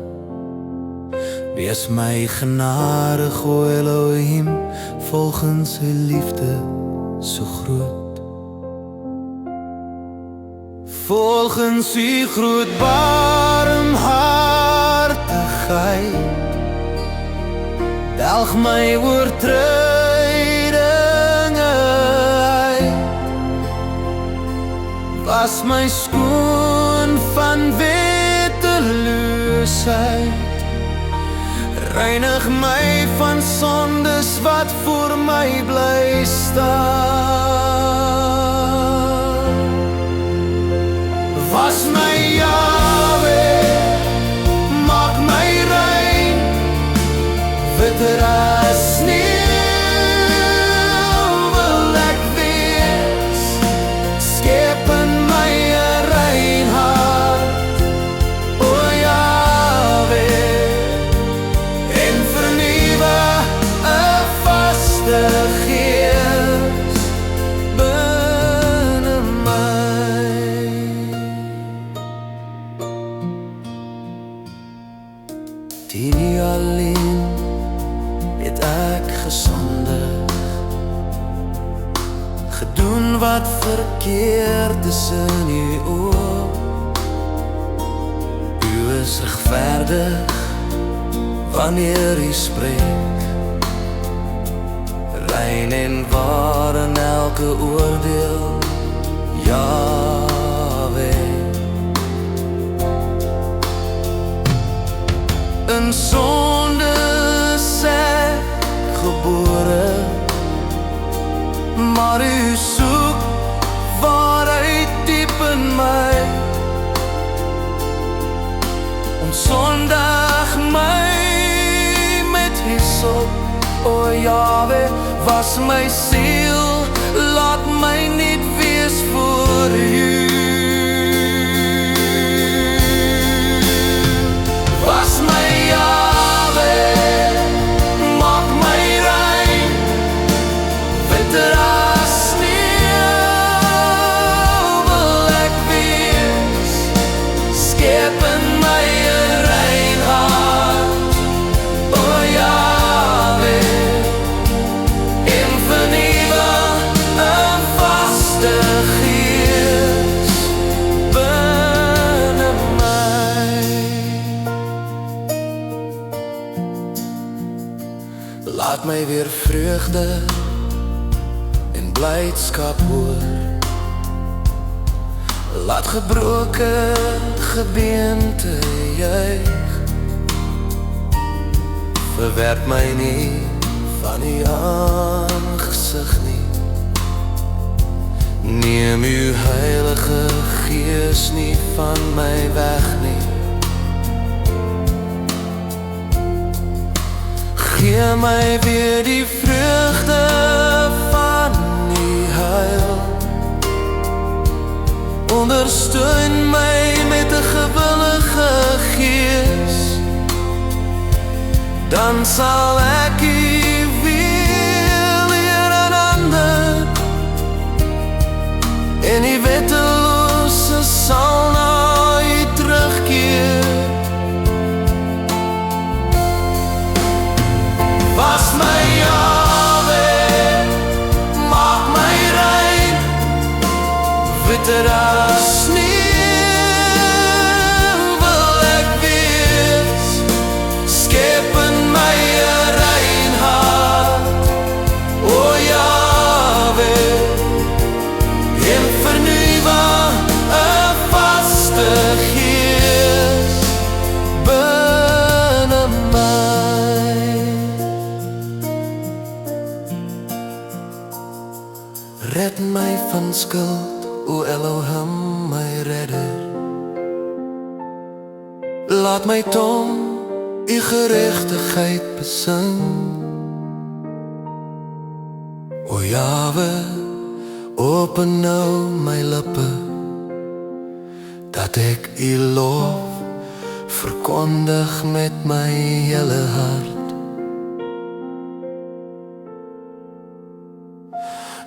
wees my genadig, o Elohim, volgens U liefde so groot. Volgens U groot barmhartigheid, delg my oortredinge uit, was my skoon van wetteloosheid, reinig my van sondes wat voor my bly staan. Was my Jahwe, maak my rein, witter as sneeuw wil ek wees, skep in my 'n rein hart, o Jahwe, en vernuwe 'n vaste Gees binne my. Teen U alleen het ek gesondig, gedoen wat verkeerd is in U oë. U is regverdig wanneer U spreek, rein en waar in elke oordeel, Jahwe. In sonde is ek gebore, maar U soek waarheid diep in my, ontsondig my met hyssop, o Jahwe, was my siel, laat my niet wees voor U. Was my Jahwe, maak my rein, witter as sneeuw wil ek wees, skep in my 'n rein hart, o Jahwe, en vernuwe 'n vaste Gees my weer vreugde en blydskap hoor. Laat gebroke gebeente juig. Verwerp my nie van u aangesig nie. Neem uw heilige gees nie van my weg nie. Gee my weer die vreugde van u heil. Ondersteun my met 'n gewillige gees. Dan sal ek u weer leer aan ander. En die wettelose sal na u terugkeer. Was my Jahwe, maak my rein, witter as sneeuw wil ek wees. Skep in my 'n rein hart, o Jahwe, en vernuwe 'n vaste gees binne my. Red my van skuld, o Elohim, my redder. Laat my tong u gerechtigheid besing. O Jahwe, open nou my lippe, dat ek u lof verkondig met my hele hart.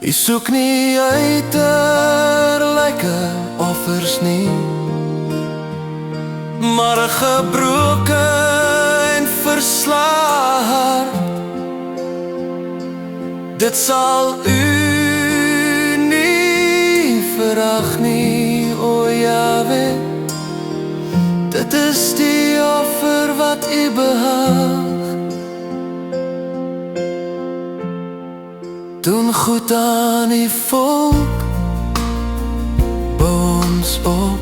U soek nie uiterlyke offers nie, maar 'n gebroke en verslae hart. Dit sal u nie verag nie, o Jahwe. Dit is die offer wat u behaag. Doen goed aan die volk, bou ons op.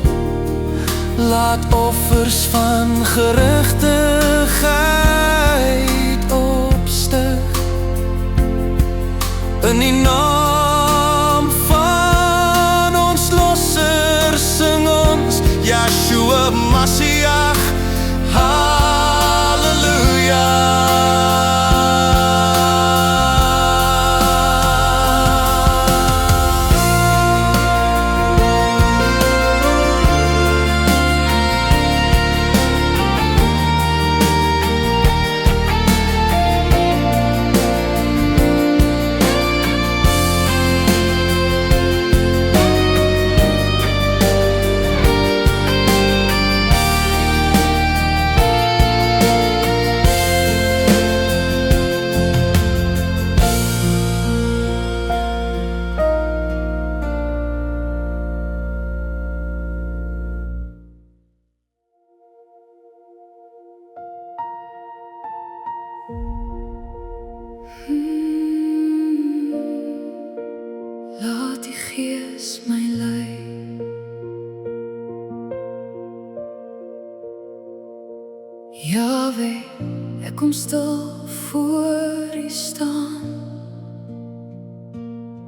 Laat offers van gerechtigheid opstig. In die naam van ons losser sing ons Yeshua Mashiach, Halleluja. Laat die Gees my lei. Jahwe, ek kom stil voor u staan.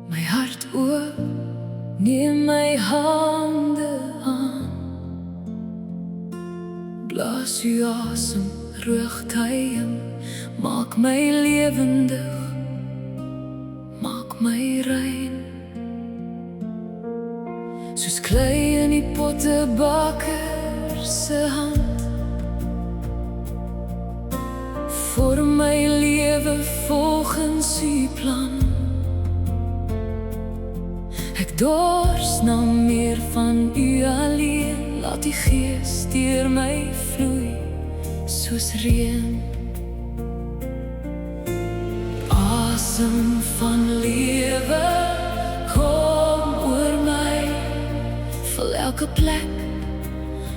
My hart oop, neem my hande aan. Blaas u asem, roogtuig, maak my lewendig, maak my rein. Soos klei in die pottebakker se hand, vorm my lewe volgens u plan. Ek dors na meer van u alleen, laat die Gees deur my vloei soos reën. Asem van lewe kom oor my, vul elke plek,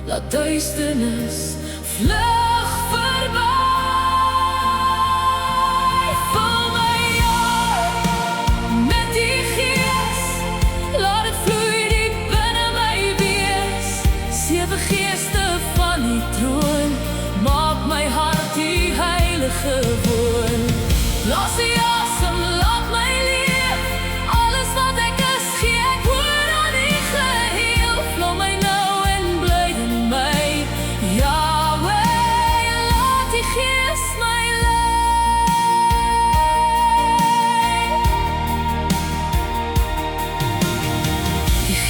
laat duisternis vlug verby. Vul my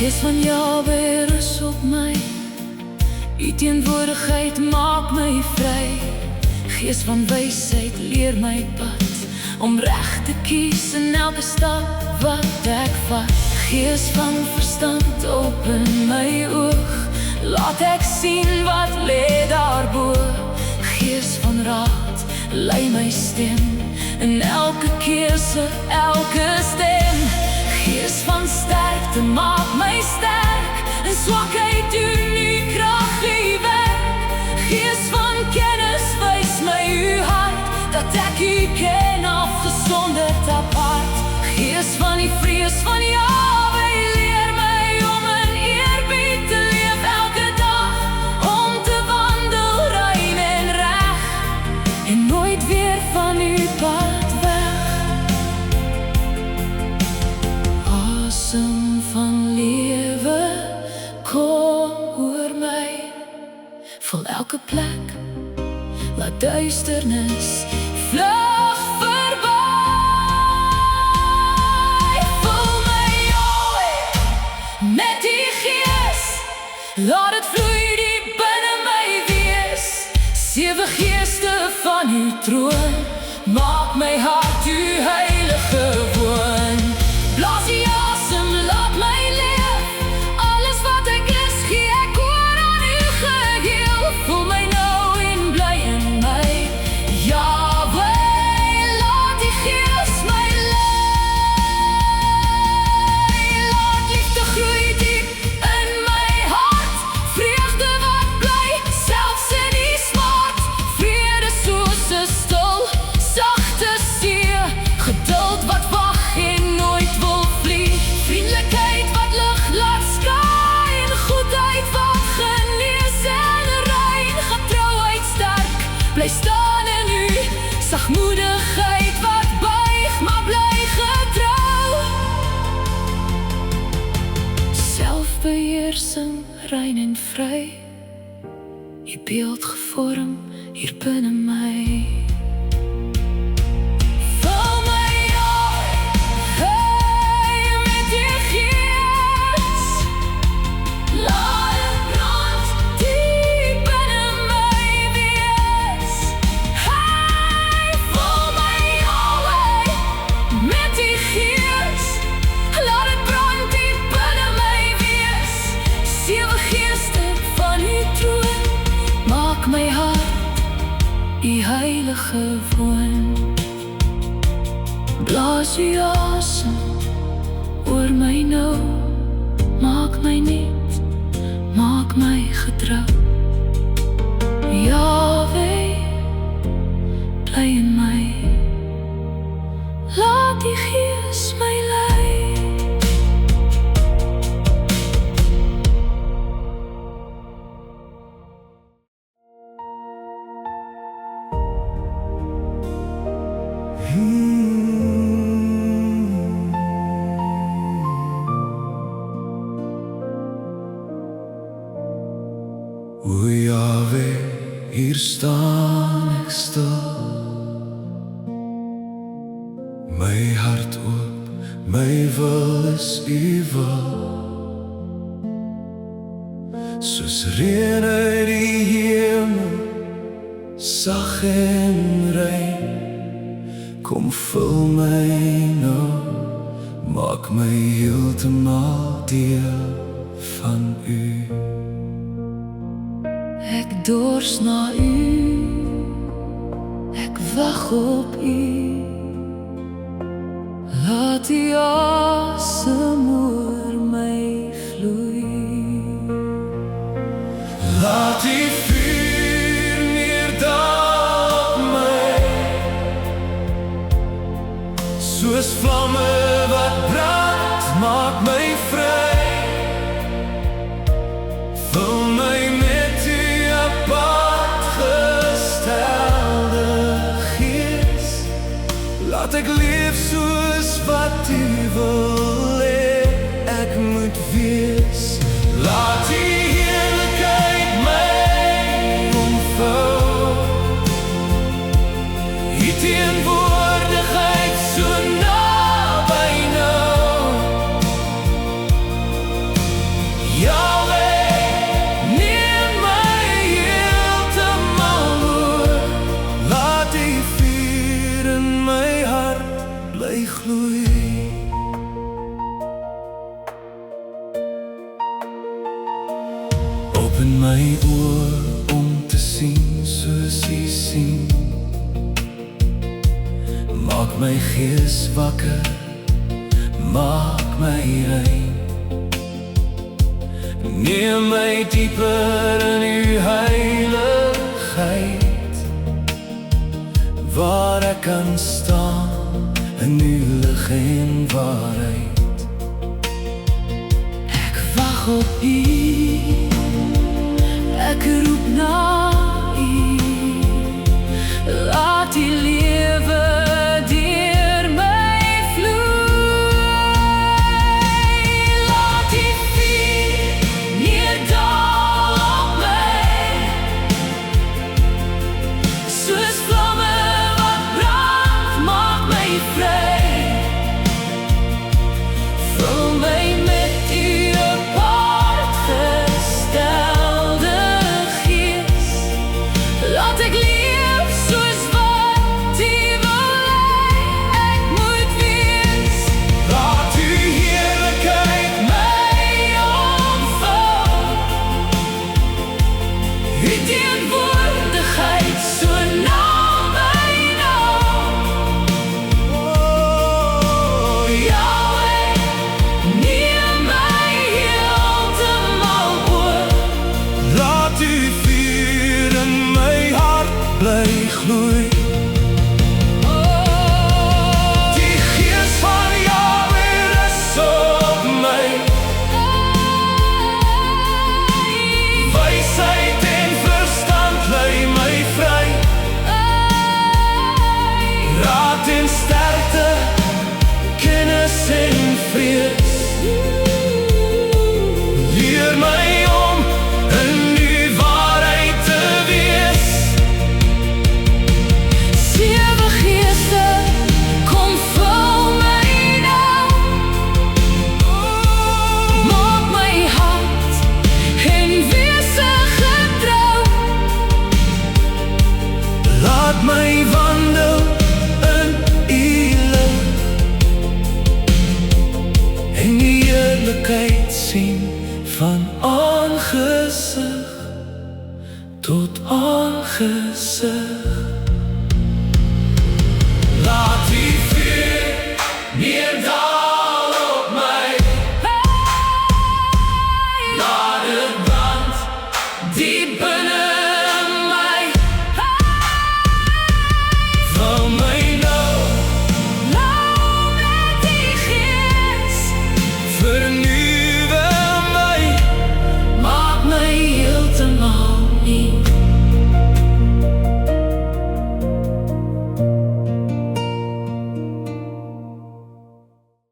Gees van Jahwe rus op my, U teenwoordigheid maak my vry. Gees van wysheid leer my pad, om reg te kies in elke stap wat ek vat. Gees van verstand open my oog, laat ek sien wat lê daarbo. Gees van raad lei my stem, in elke keuse, elke stem. Gees van sterkte maak my sterk, in swakheid doen U krag U werk. Gees van kennis wys my U hart, dat ek U ken afgesonderd apart. Gees van die vrees van Jahwe leer my om in eerbied te leef elke dag, om te wandel rein en reg, en nooit weer van U pad weg. Asem van lewe kom oor my, vul elke plek, laat duisternis vlug verby. Vul my Jahwe met die Gees, laat het vloei diep binne my wees. 7 geeste van U troon, maak my hart U heilige woon. Blaas U asem, laat my leef, alles wat ek is, gee ek oor aan U geheel. Voel my nou en bly in my, Jahwe, laat die Gees my lei. Laat liefde groei diep in my hart, vreugde wat bly, selfs in die smart. Vrede soos 'n stil, sagte see, geduld wat wag en nooit wil vlieg. Vriendelikheid wat lig laat skyn, goedheid wat genees en rein. Getrouheid sterk, bly staan in U, sagmoedigheid wat buig, maar bly getrou. Selfbeheersing rein en vry, U beeld gevorm hier binne my. Vul my Jahwe, hey, met U Gees, laat het brand diep binne my wees. Hey, vul my Jahwe, met U Gees, laat het brand diep binne my wees. 7 geeste van U troon, maak my hart U heilige woon. Blaas U asem oor my nou, maak my nuut, maak my getrou. Jahwe, bly in my, laat die Gees my lei. O Jahwe, hier staan ek stil, my hart oop, my wil is U wil. Soos reën uit die hemel, sag en rein, kom vul my nou, maak my heeltemal deel van U. Ek dors na U, ek wag op U. Laat U asem oor my vloei. Laat die vuur neerdaal op my, soos vlamme wat brand, maak my vry. Vul my met U apart gestelde Gees, laat ek leef soos wat U wil hê ek moet wees. Laat U heerlikheid my omvou, U teenwoordigheid so naby nou. bly gloei. Open my oor om te sien soos U sien. Maak my gees wakker, maak my rein. Neem my dieper in U heiligheid, waar ek kan staan in U lig en waarheid. Ek wag op U, ek roep na U, laat U lewe deur my vloei. Laat U vuur neerdal op my, soos vlamme wat brand, maak my vry. Vul my met U apart gestelde gees, laat ek leef soos wat U wil hê ek moet wees. Laat U heerlikheid my omvou, U teenwoordigheid so naby nou. Oh, Yahweh, neem my heeltemal oor. Laat U vuur in my hart bly gloei. Die gees van Yahweh rus op my, wysheid en verstand lei my vry. Raad en sterkte, kennis en vrees, leer my om in U waarheid te wees. Sewe geeste, kom vul my nou, maak my hart en wese getrou. Laat my wandel in U lig en U heerlikheid sien van aangesig tot aangesig. Laat U vuur neerdal op my, laat het brand diep binne my. Vul my nou Met die gees, vernuwe my. maak my heeltemal nuut.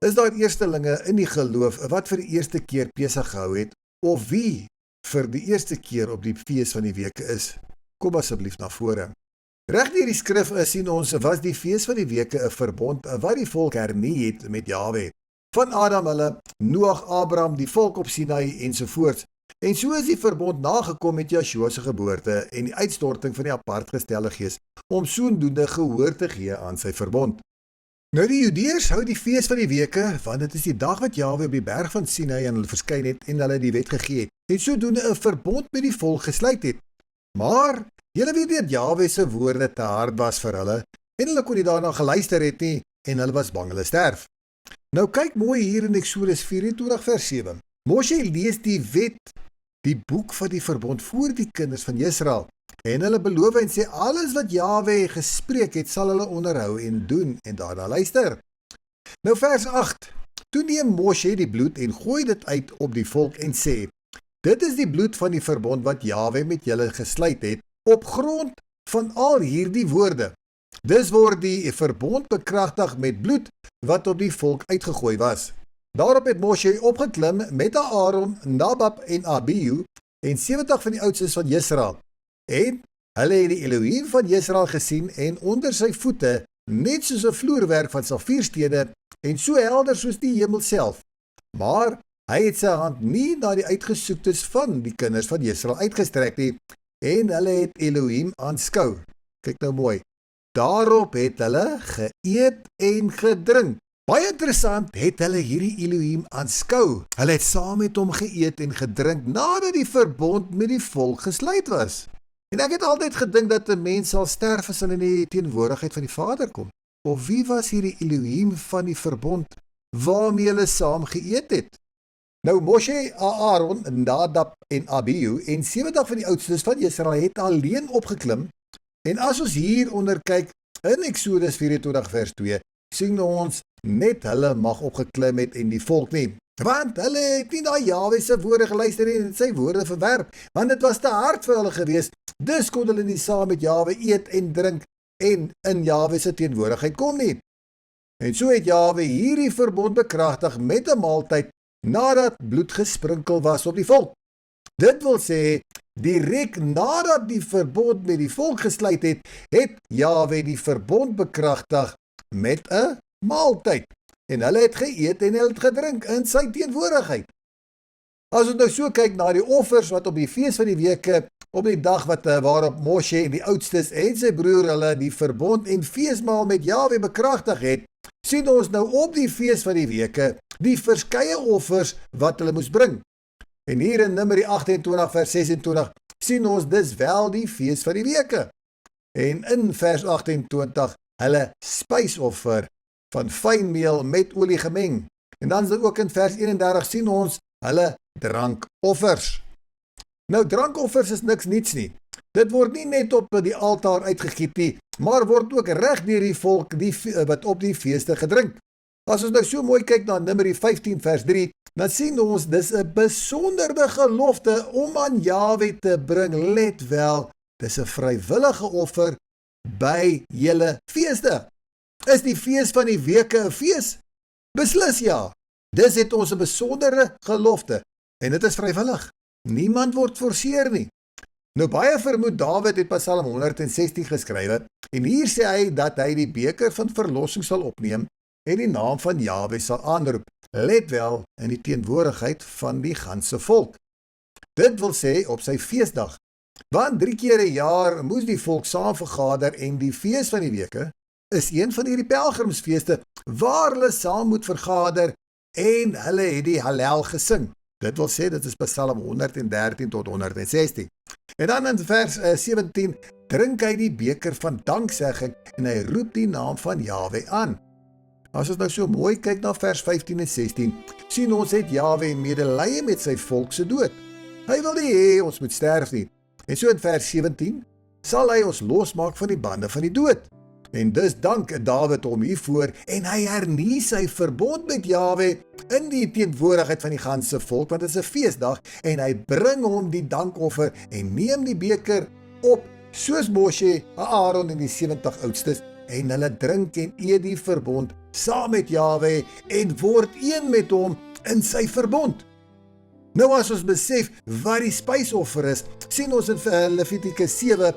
Is daar eerstelinge in die geloof wat vir die eerste keer besig gehou het, of wie vir die eerste keer op die fees van die weke is? Kom asseblief na vore. Reg deur die skrif sien ons was die fees van die weke 'n verbond wat die volk hernie het met Jahwe. Van Adam hulle, Noag, Abraham, die volk op Sinai ensovoorts. En so is die verbond nagekom met Joshua se geboorte en die uitstorting van die apartgestelde gees om sodoende gehoor te gee aan sy verbond. Nou die Judeërs hou die fees van die weke, want dit is die dag wat Jahwe op die berg van Sinai aan hulle verskyn het en hulle die wet gegee het, en sodoende 'n verbond met die volk gesluit het. Maar julle weet dat Jahwe se woorde te hard was vir hulle, en hulle kon nie daarna geluister het nie, en hulle was bang hulle sterf. Nou kyk mooi hier in Eksodus 24 vers 7. Moshe lees die wet, die boek van die verbond voor die kinders van Israel, en hulle beloof en sê alles wat Jahwe gespreek het, sal hulle onderhou en doen en daarna luister. Nou vers 8. Toe neem Moshe die bloed en gooi dit uit op die volk en sê, dit is die bloed van die verbond wat Jahwe met julle gesluit het, op grond van al hierdie woorde. Dis word die verbond bekragtig met bloed wat op die volk uitgegooi was. Daarop het Moshe opgeklim met Aaron, Nadab en Abihu en 70 van die oudstes van Israel. En hulle het die Elohim van Israel gesien en onder sy voete, net soos 'n vloerwerk van safierstene en so helder soos die hemel self. Maar hy het sy hand nie na die uitgesoektes van die kinders van Israel uitgestrek nie, en hulle het Elohim aanskou. Kyk nou mooi. Daarop het hulle geëet en gedrink. Baie interessant het hulle hierdie Elohim aanskou. Hulle het saam met hom geëet en gedrink nadat die verbond met die volk gesluit was. En ek het altyd gedink dat 'n mens sal sterf as hulle in die teenwoordigheid van die Vader kom. Of wie was hierdie Elohim van die verbond waarmee hulle saam geëet het? Nou Moshe, Aaron, Nadab en Abihu en 70 van die oudstes van Israel het alleen opgeklim. En as ons hieronder kyk in Eksodus 24 vers 2, sien ons net hulle mag opgeklim het en die volk nie. Want hulle het nie na Jahwe se woorde geluister en sy woorde verwerp, want dit was te hard vir hulle gewees. Dus kon hulle nie saam met Jahwe eet en drink en in Jahwe se teenwoordigheid kom nie. En so het Jahwe hierdie verbond bekragtig met 'n maaltyd nadat bloed gesprinkel was op die volk. Dit wil sê, direk nadat die verbond met die volk gesluit het, het Jahwe die verbond bekragtig met 'n maaltyd. En hulle het geëet en hulle het gedrink in sy teenwoordigheid. As ons nou so kyk na die offers wat op die fees van die weke, op die dag waarop Moshe en die oudstes en sy broer hulle die verbond en feesmaal met Jahwe bekragtig het, sien ons nou op die fees van die weke die verskeie offers wat hulle moes bring. En hier in Numeri 28 vers 26 sien ons dis wel die fees van die weke. En in vers 28 hulle spysoffer van fynmeel met olie gemeng. En dan is dit ook in vers 31 sien ons hulle drankoffers. Nou drankoffers is niks niets nie. Dit word nie net op die altaar uitgegiet nie, maar word ook reg deur die volk wat op die feeste gedrink. As ons nou so mooi kyk na Numeri 15 vers 3, dan sien ons dis 'n besondere gelofte om aan Jahwe te bring. Let wel, dis 'n vrywillige offer by julle feeste. Is die fees van die weke 'n fees? Beslis ja. Dis het ons 'n besondere gelofte en dit is vrywillig. Niemand word forceer nie. Nou baie vermoed Dawid het Psalm 116 geskrywe en hier sê hy dat hy die beker van verlossing sal opneem en die naam van Jahwe sal aanroep. Let wel, in die teenwoordigheid van die ganse volk. Dit wil sê op sy feesdag. Want 3 keer 'n jaar moes die volk saam vergader en die fees van die weke is een van hierdie pelgrimsfeeste waar hulle saam moet vergader en hulle het die Hallel gesing. Dit wil sê, dit is Psalm 113 tot 116. En dan in vers 17, drink hy die beker van danksegging en hy roep die naam van Jahwe aan. As ons nou so mooi kyk na vers 15 en 16, sien ons het Jahwe medelee met sy volk se dood. Hy wil nie hê ons moet sterf nie. En so in vers 17, sal hy ons losmaak van die bande van die dood. En dus dank Dawid hom hiervoor en hy hernie sy verbond met Jahwe in die teenwoordigheid van die ganse volk, want dit is 'n feesdag en hy bring hom die dankoffer en neem die beker op soos Moshe, Aaron en die 70 oudstes en hulle drink en eet die verbond saam met Jahwe en word een met hom in sy verbond. Nou as ons besef wat die spysoffer is, sien ons in Levitikus 7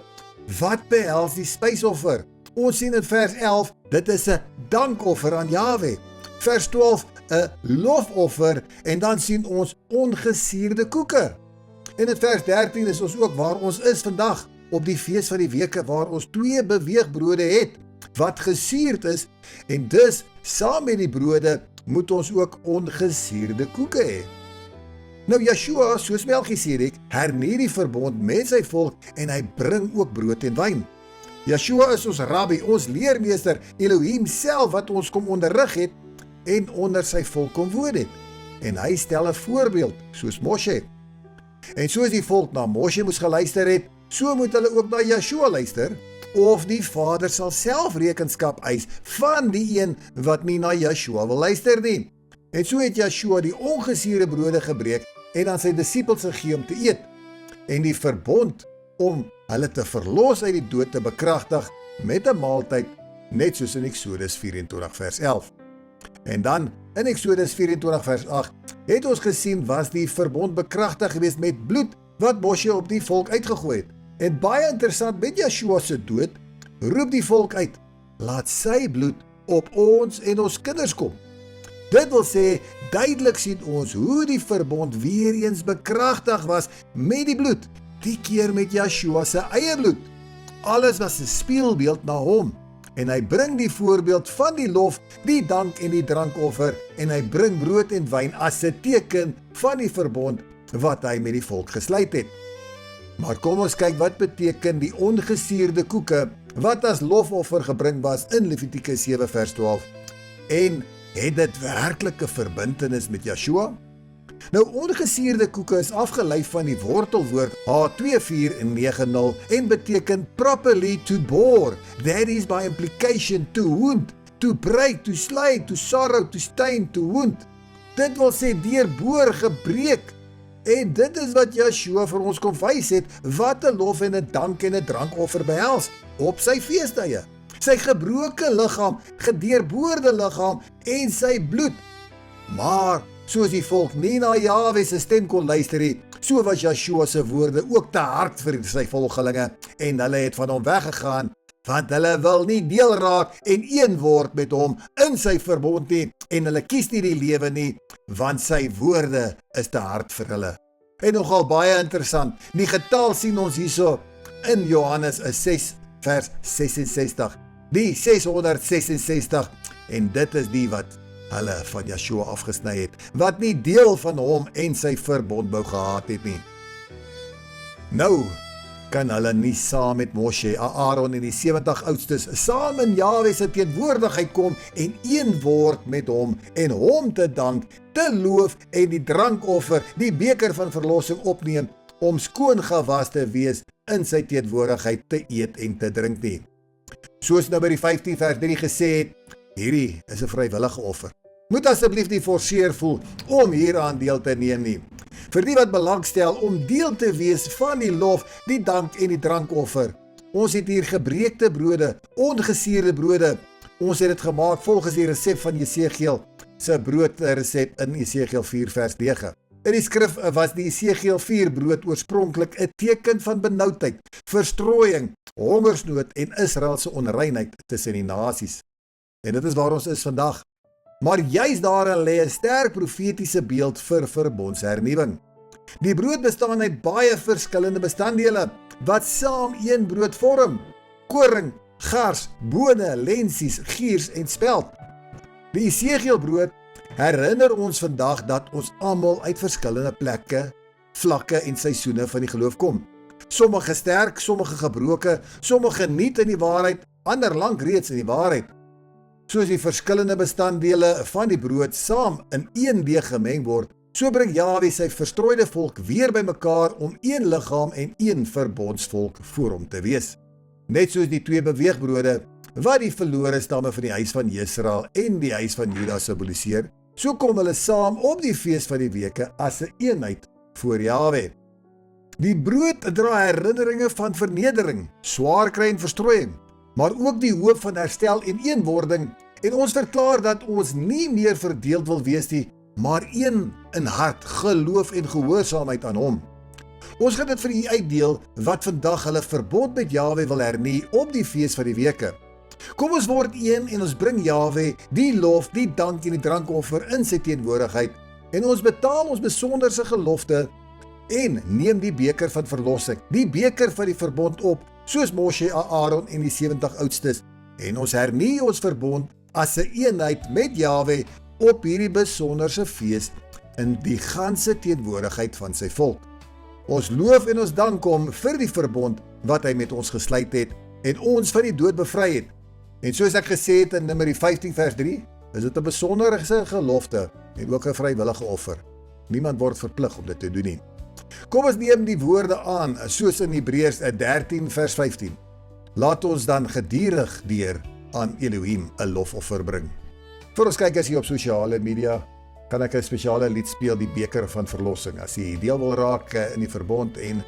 wat behels die spysoffer. Ons sien in vers 11, dit is 'n dankoffer aan Jahwe. Vers 12, 'n lofoffer en dan sien ons ongesuurde koeke. En in vers 13 is ons ook waar ons is vandag, op die fees van die weke waar ons 2 beweegbrode het, wat gesuurd is en dus saam met die brode moet ons ook ongesuurde koeke hê. Nou Yeshua, soos Melchisedek, hernie die verbond met sy volk en hy bring ook brood en wyn. Yeshua is ons rabbi, ons leermeester, Elohim self wat ons kom onderrig het en onder sy volk kom woon het. En hy stel 'n voorbeeld, soos Moshe. En soos die volk na Moshe moes geluister het, so moet hulle ook na Yeshua luister, of die Vader sal self rekenskap eis van die een wat nie na Yeshua wil luister nie. En so het Yeshua die ongesuurde brode gebreek en aan sy disippels gegee om te eet. En die verbond om hulle te verlos uit die dood te bekragtig met 'n maaltyd, net soos in Eksodus 24 vers 11. En dan in Eksodus 24 vers 8 het ons gesien was die verbond bekragtig geweest met bloed wat Moshe op die volk uitgegooi het. En baie interessant, met Yeshua se dood roep die volk uit, laat sy bloed op ons en ons kinders kom. Dit wil sê, duidelik sien ons hoe die verbond weer eens bekragtig was met die bloed, die keer met Yeshua se eie bloed. Alles was 'n spieelbeeld na hom. En hy bring die voorbeeld van die lof, die dank en die drankoffer, en hy bring brood en wyn as 'n teken van die verbond wat hy met die volk gesluit het. Maar kom ons kyk wat beteken die ongesuurde koeke wat as lofoffer gebring was in Levitikus 7 vers 12. En het dit werklik 'n verbintenis met Yeshua? Nou, ongesuurde koeke is afgelei van die wortelwoord H2490 en beteken properly to bore. That is by implication to wound, to break, to slay, to sorrow, to stain, to wound. Dit wil sê deurboor, gebreek. En dit is wat Yeshua vir ons kom wys het, wat 'n lof en 'n dank en 'n drankoffer behels op sy feestdae. Sy gebroke liggaam, gedeurboorde liggaam en sy bloed. Maar soos die volk nie na Jahwe se stem kon luister nie, so was Yeshua se woorde ook te hard vir sy volgelinge en hulle het van hom weggegaan, want hulle wil nie deel raak en een word met hom in sy verbond nie en hulle kies nie die lewe nie, want sy woorde is te hard vir hulle. En nogal baie interessant, die getal sien ons hierso in Johannes 6 vers 66, die 666 en dit is die wat hulle van Yeshua afgesny het, wat nie deel van hom en sy verbond wou gehad het nie. Nou kan hulle nie saam met Moshe, Aaron en die 70 oudstes saam in Jahwe se teenwoordigheid kom en een word met hom en hom te dank, te loof en die drankoffer, die beker van verlossing opneem om skoon gewas te wees in sy teenwoordigheid te eet en te drink nie. Soos nou by die 15 vers 3 gesê het, hierdie is 'n vrywillige offer. Moet asseblief nie forceer voel om hieraan deel te neem nie. Vir die wat belangstel om deel te wees van die lof, die dank en die drankoffer. Ons het hier gebreekte brode, ongesuurde brode. Ons het dit gemaak volgens die resep van Jesegiel se broodresep in Jesegiel 4 vers 9. In die skrif was die Jesegiel 4 brood oorspronklik 'n teken van benoudheid, verstrooiing, hongersnood en Israel se onreinheid tussen die nasies. En dit is waar ons is vandag. Maar juis daarin lê 'n sterk profetiese beeld vir verbondshernuwing. Die brood bestaan uit baie verskillende bestanddele wat saam een brood vorm: koring, gars, bone, lensies, giers en spelt. Die Jesegiel brood herinner ons vandag dat ons almal uit verskillende plekke, vlakke en seisoene van die geloof kom. Sommige sterk, sommige gebroke, sommige nuut in die waarheid, ander lank reeds in die waarheid. Soos die verskillende bestanddele van die brood saam in een deeg gemeng word, so bring Jahwe sy verstrooide volk weer bymekaar om een liggaam en een verbondsvolk voor hom te wees. Net soos die twee beweegbrode wat die verlore stamme van die huis van Israel en die huis van Juda simboliseer, so kom hulle saam op die fees van die weke as 'n eenheid voor Jahwe. Die brood dra herinneringe van vernedering, swaar kry en verstrooiing, maar ook die hoop van herstel en eenwording, en ons verklaar dat ons nie meer verdeeld wil wees nie, maar een in hart, geloof en gehoorsaamheid aan hom. Ons gaan dit vir u uitdeel wat vandag hulle verbond met Jahwe wil hernie op die fees van die weke. Kom ons word een en ons bring Jahwe die lof, die dank en die drankoffer in sy teenwoordigheid, en ons betaal ons besonderse gelofte en neem die beker van verlossing, die beker van die verbond op, soos Moshe, Aaron en die 70 oudstes, en ons hernie ons verbond as 'n eenheid met Jahwe op hierdie besonderse fees in die ganse teenwoordigheid van sy volk. Ons loof en ons dank hom vir die verbond wat hy met ons gesluit het en ons van die dood bevry het. En soos ek gesê het in Numeri 15 vers 3, is dit 'n besonderse gelofte en ook 'n vrywillige offer. Niemand word verplig om dit te doen nie. Kom ons neem die woorde aan, soos in Hebreërs 13 vers 15. Laat ons dan gedurig deur aan Elohim 'n lofoffer bring. Vir ons kykers hier op sosiale media, kan ek 'n spesiale lied speel, die beker van verlossing. As jy deel wil raak in die verbond en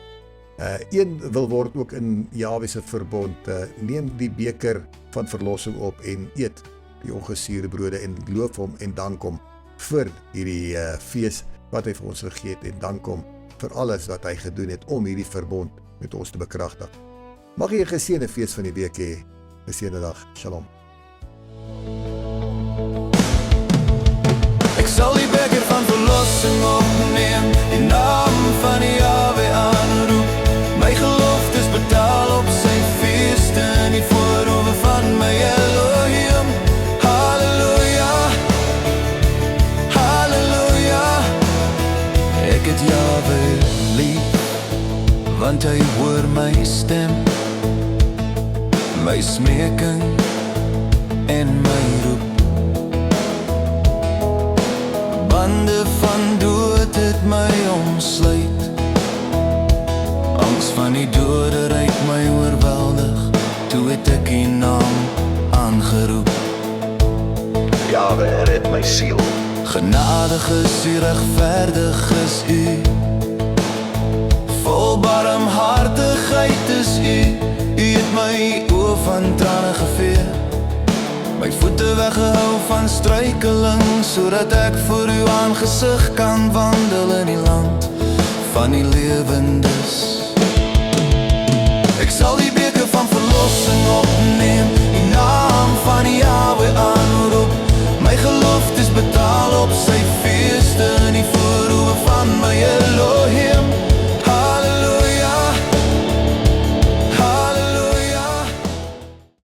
een wil word ook in Jahwe se verbond, neem die beker van verlossing op en eet die ongesuurde brode en loof hom en dank hom vir hierdie fees wat hy vir ons gegee het en dank hom vir alles wat hy gedoen het om hierdie verbond met ons te bekragtig. Mag jy 'n geseënde fees van die week hê. 'n Geseënde dag. Shalom. Ek sal die beker van verlossing opneem, die naam van die Jahwe aanroep. My geloftes betaal op sy feeste, nie vooroewe van my my smeking en my roep. Bande van dood het my omsluit, angs van die dode ryk my oorweldig. Toe het ek die naam aangeroep. Jawe, red my siel. Genadig is u, regverdig is u, vol barmhartigheid is u. U het my oë van trane gevee, my voete weggehou van struikeling, sodat ek voor uw aangesig kan wandel in die land van die lewendes. Ek sal die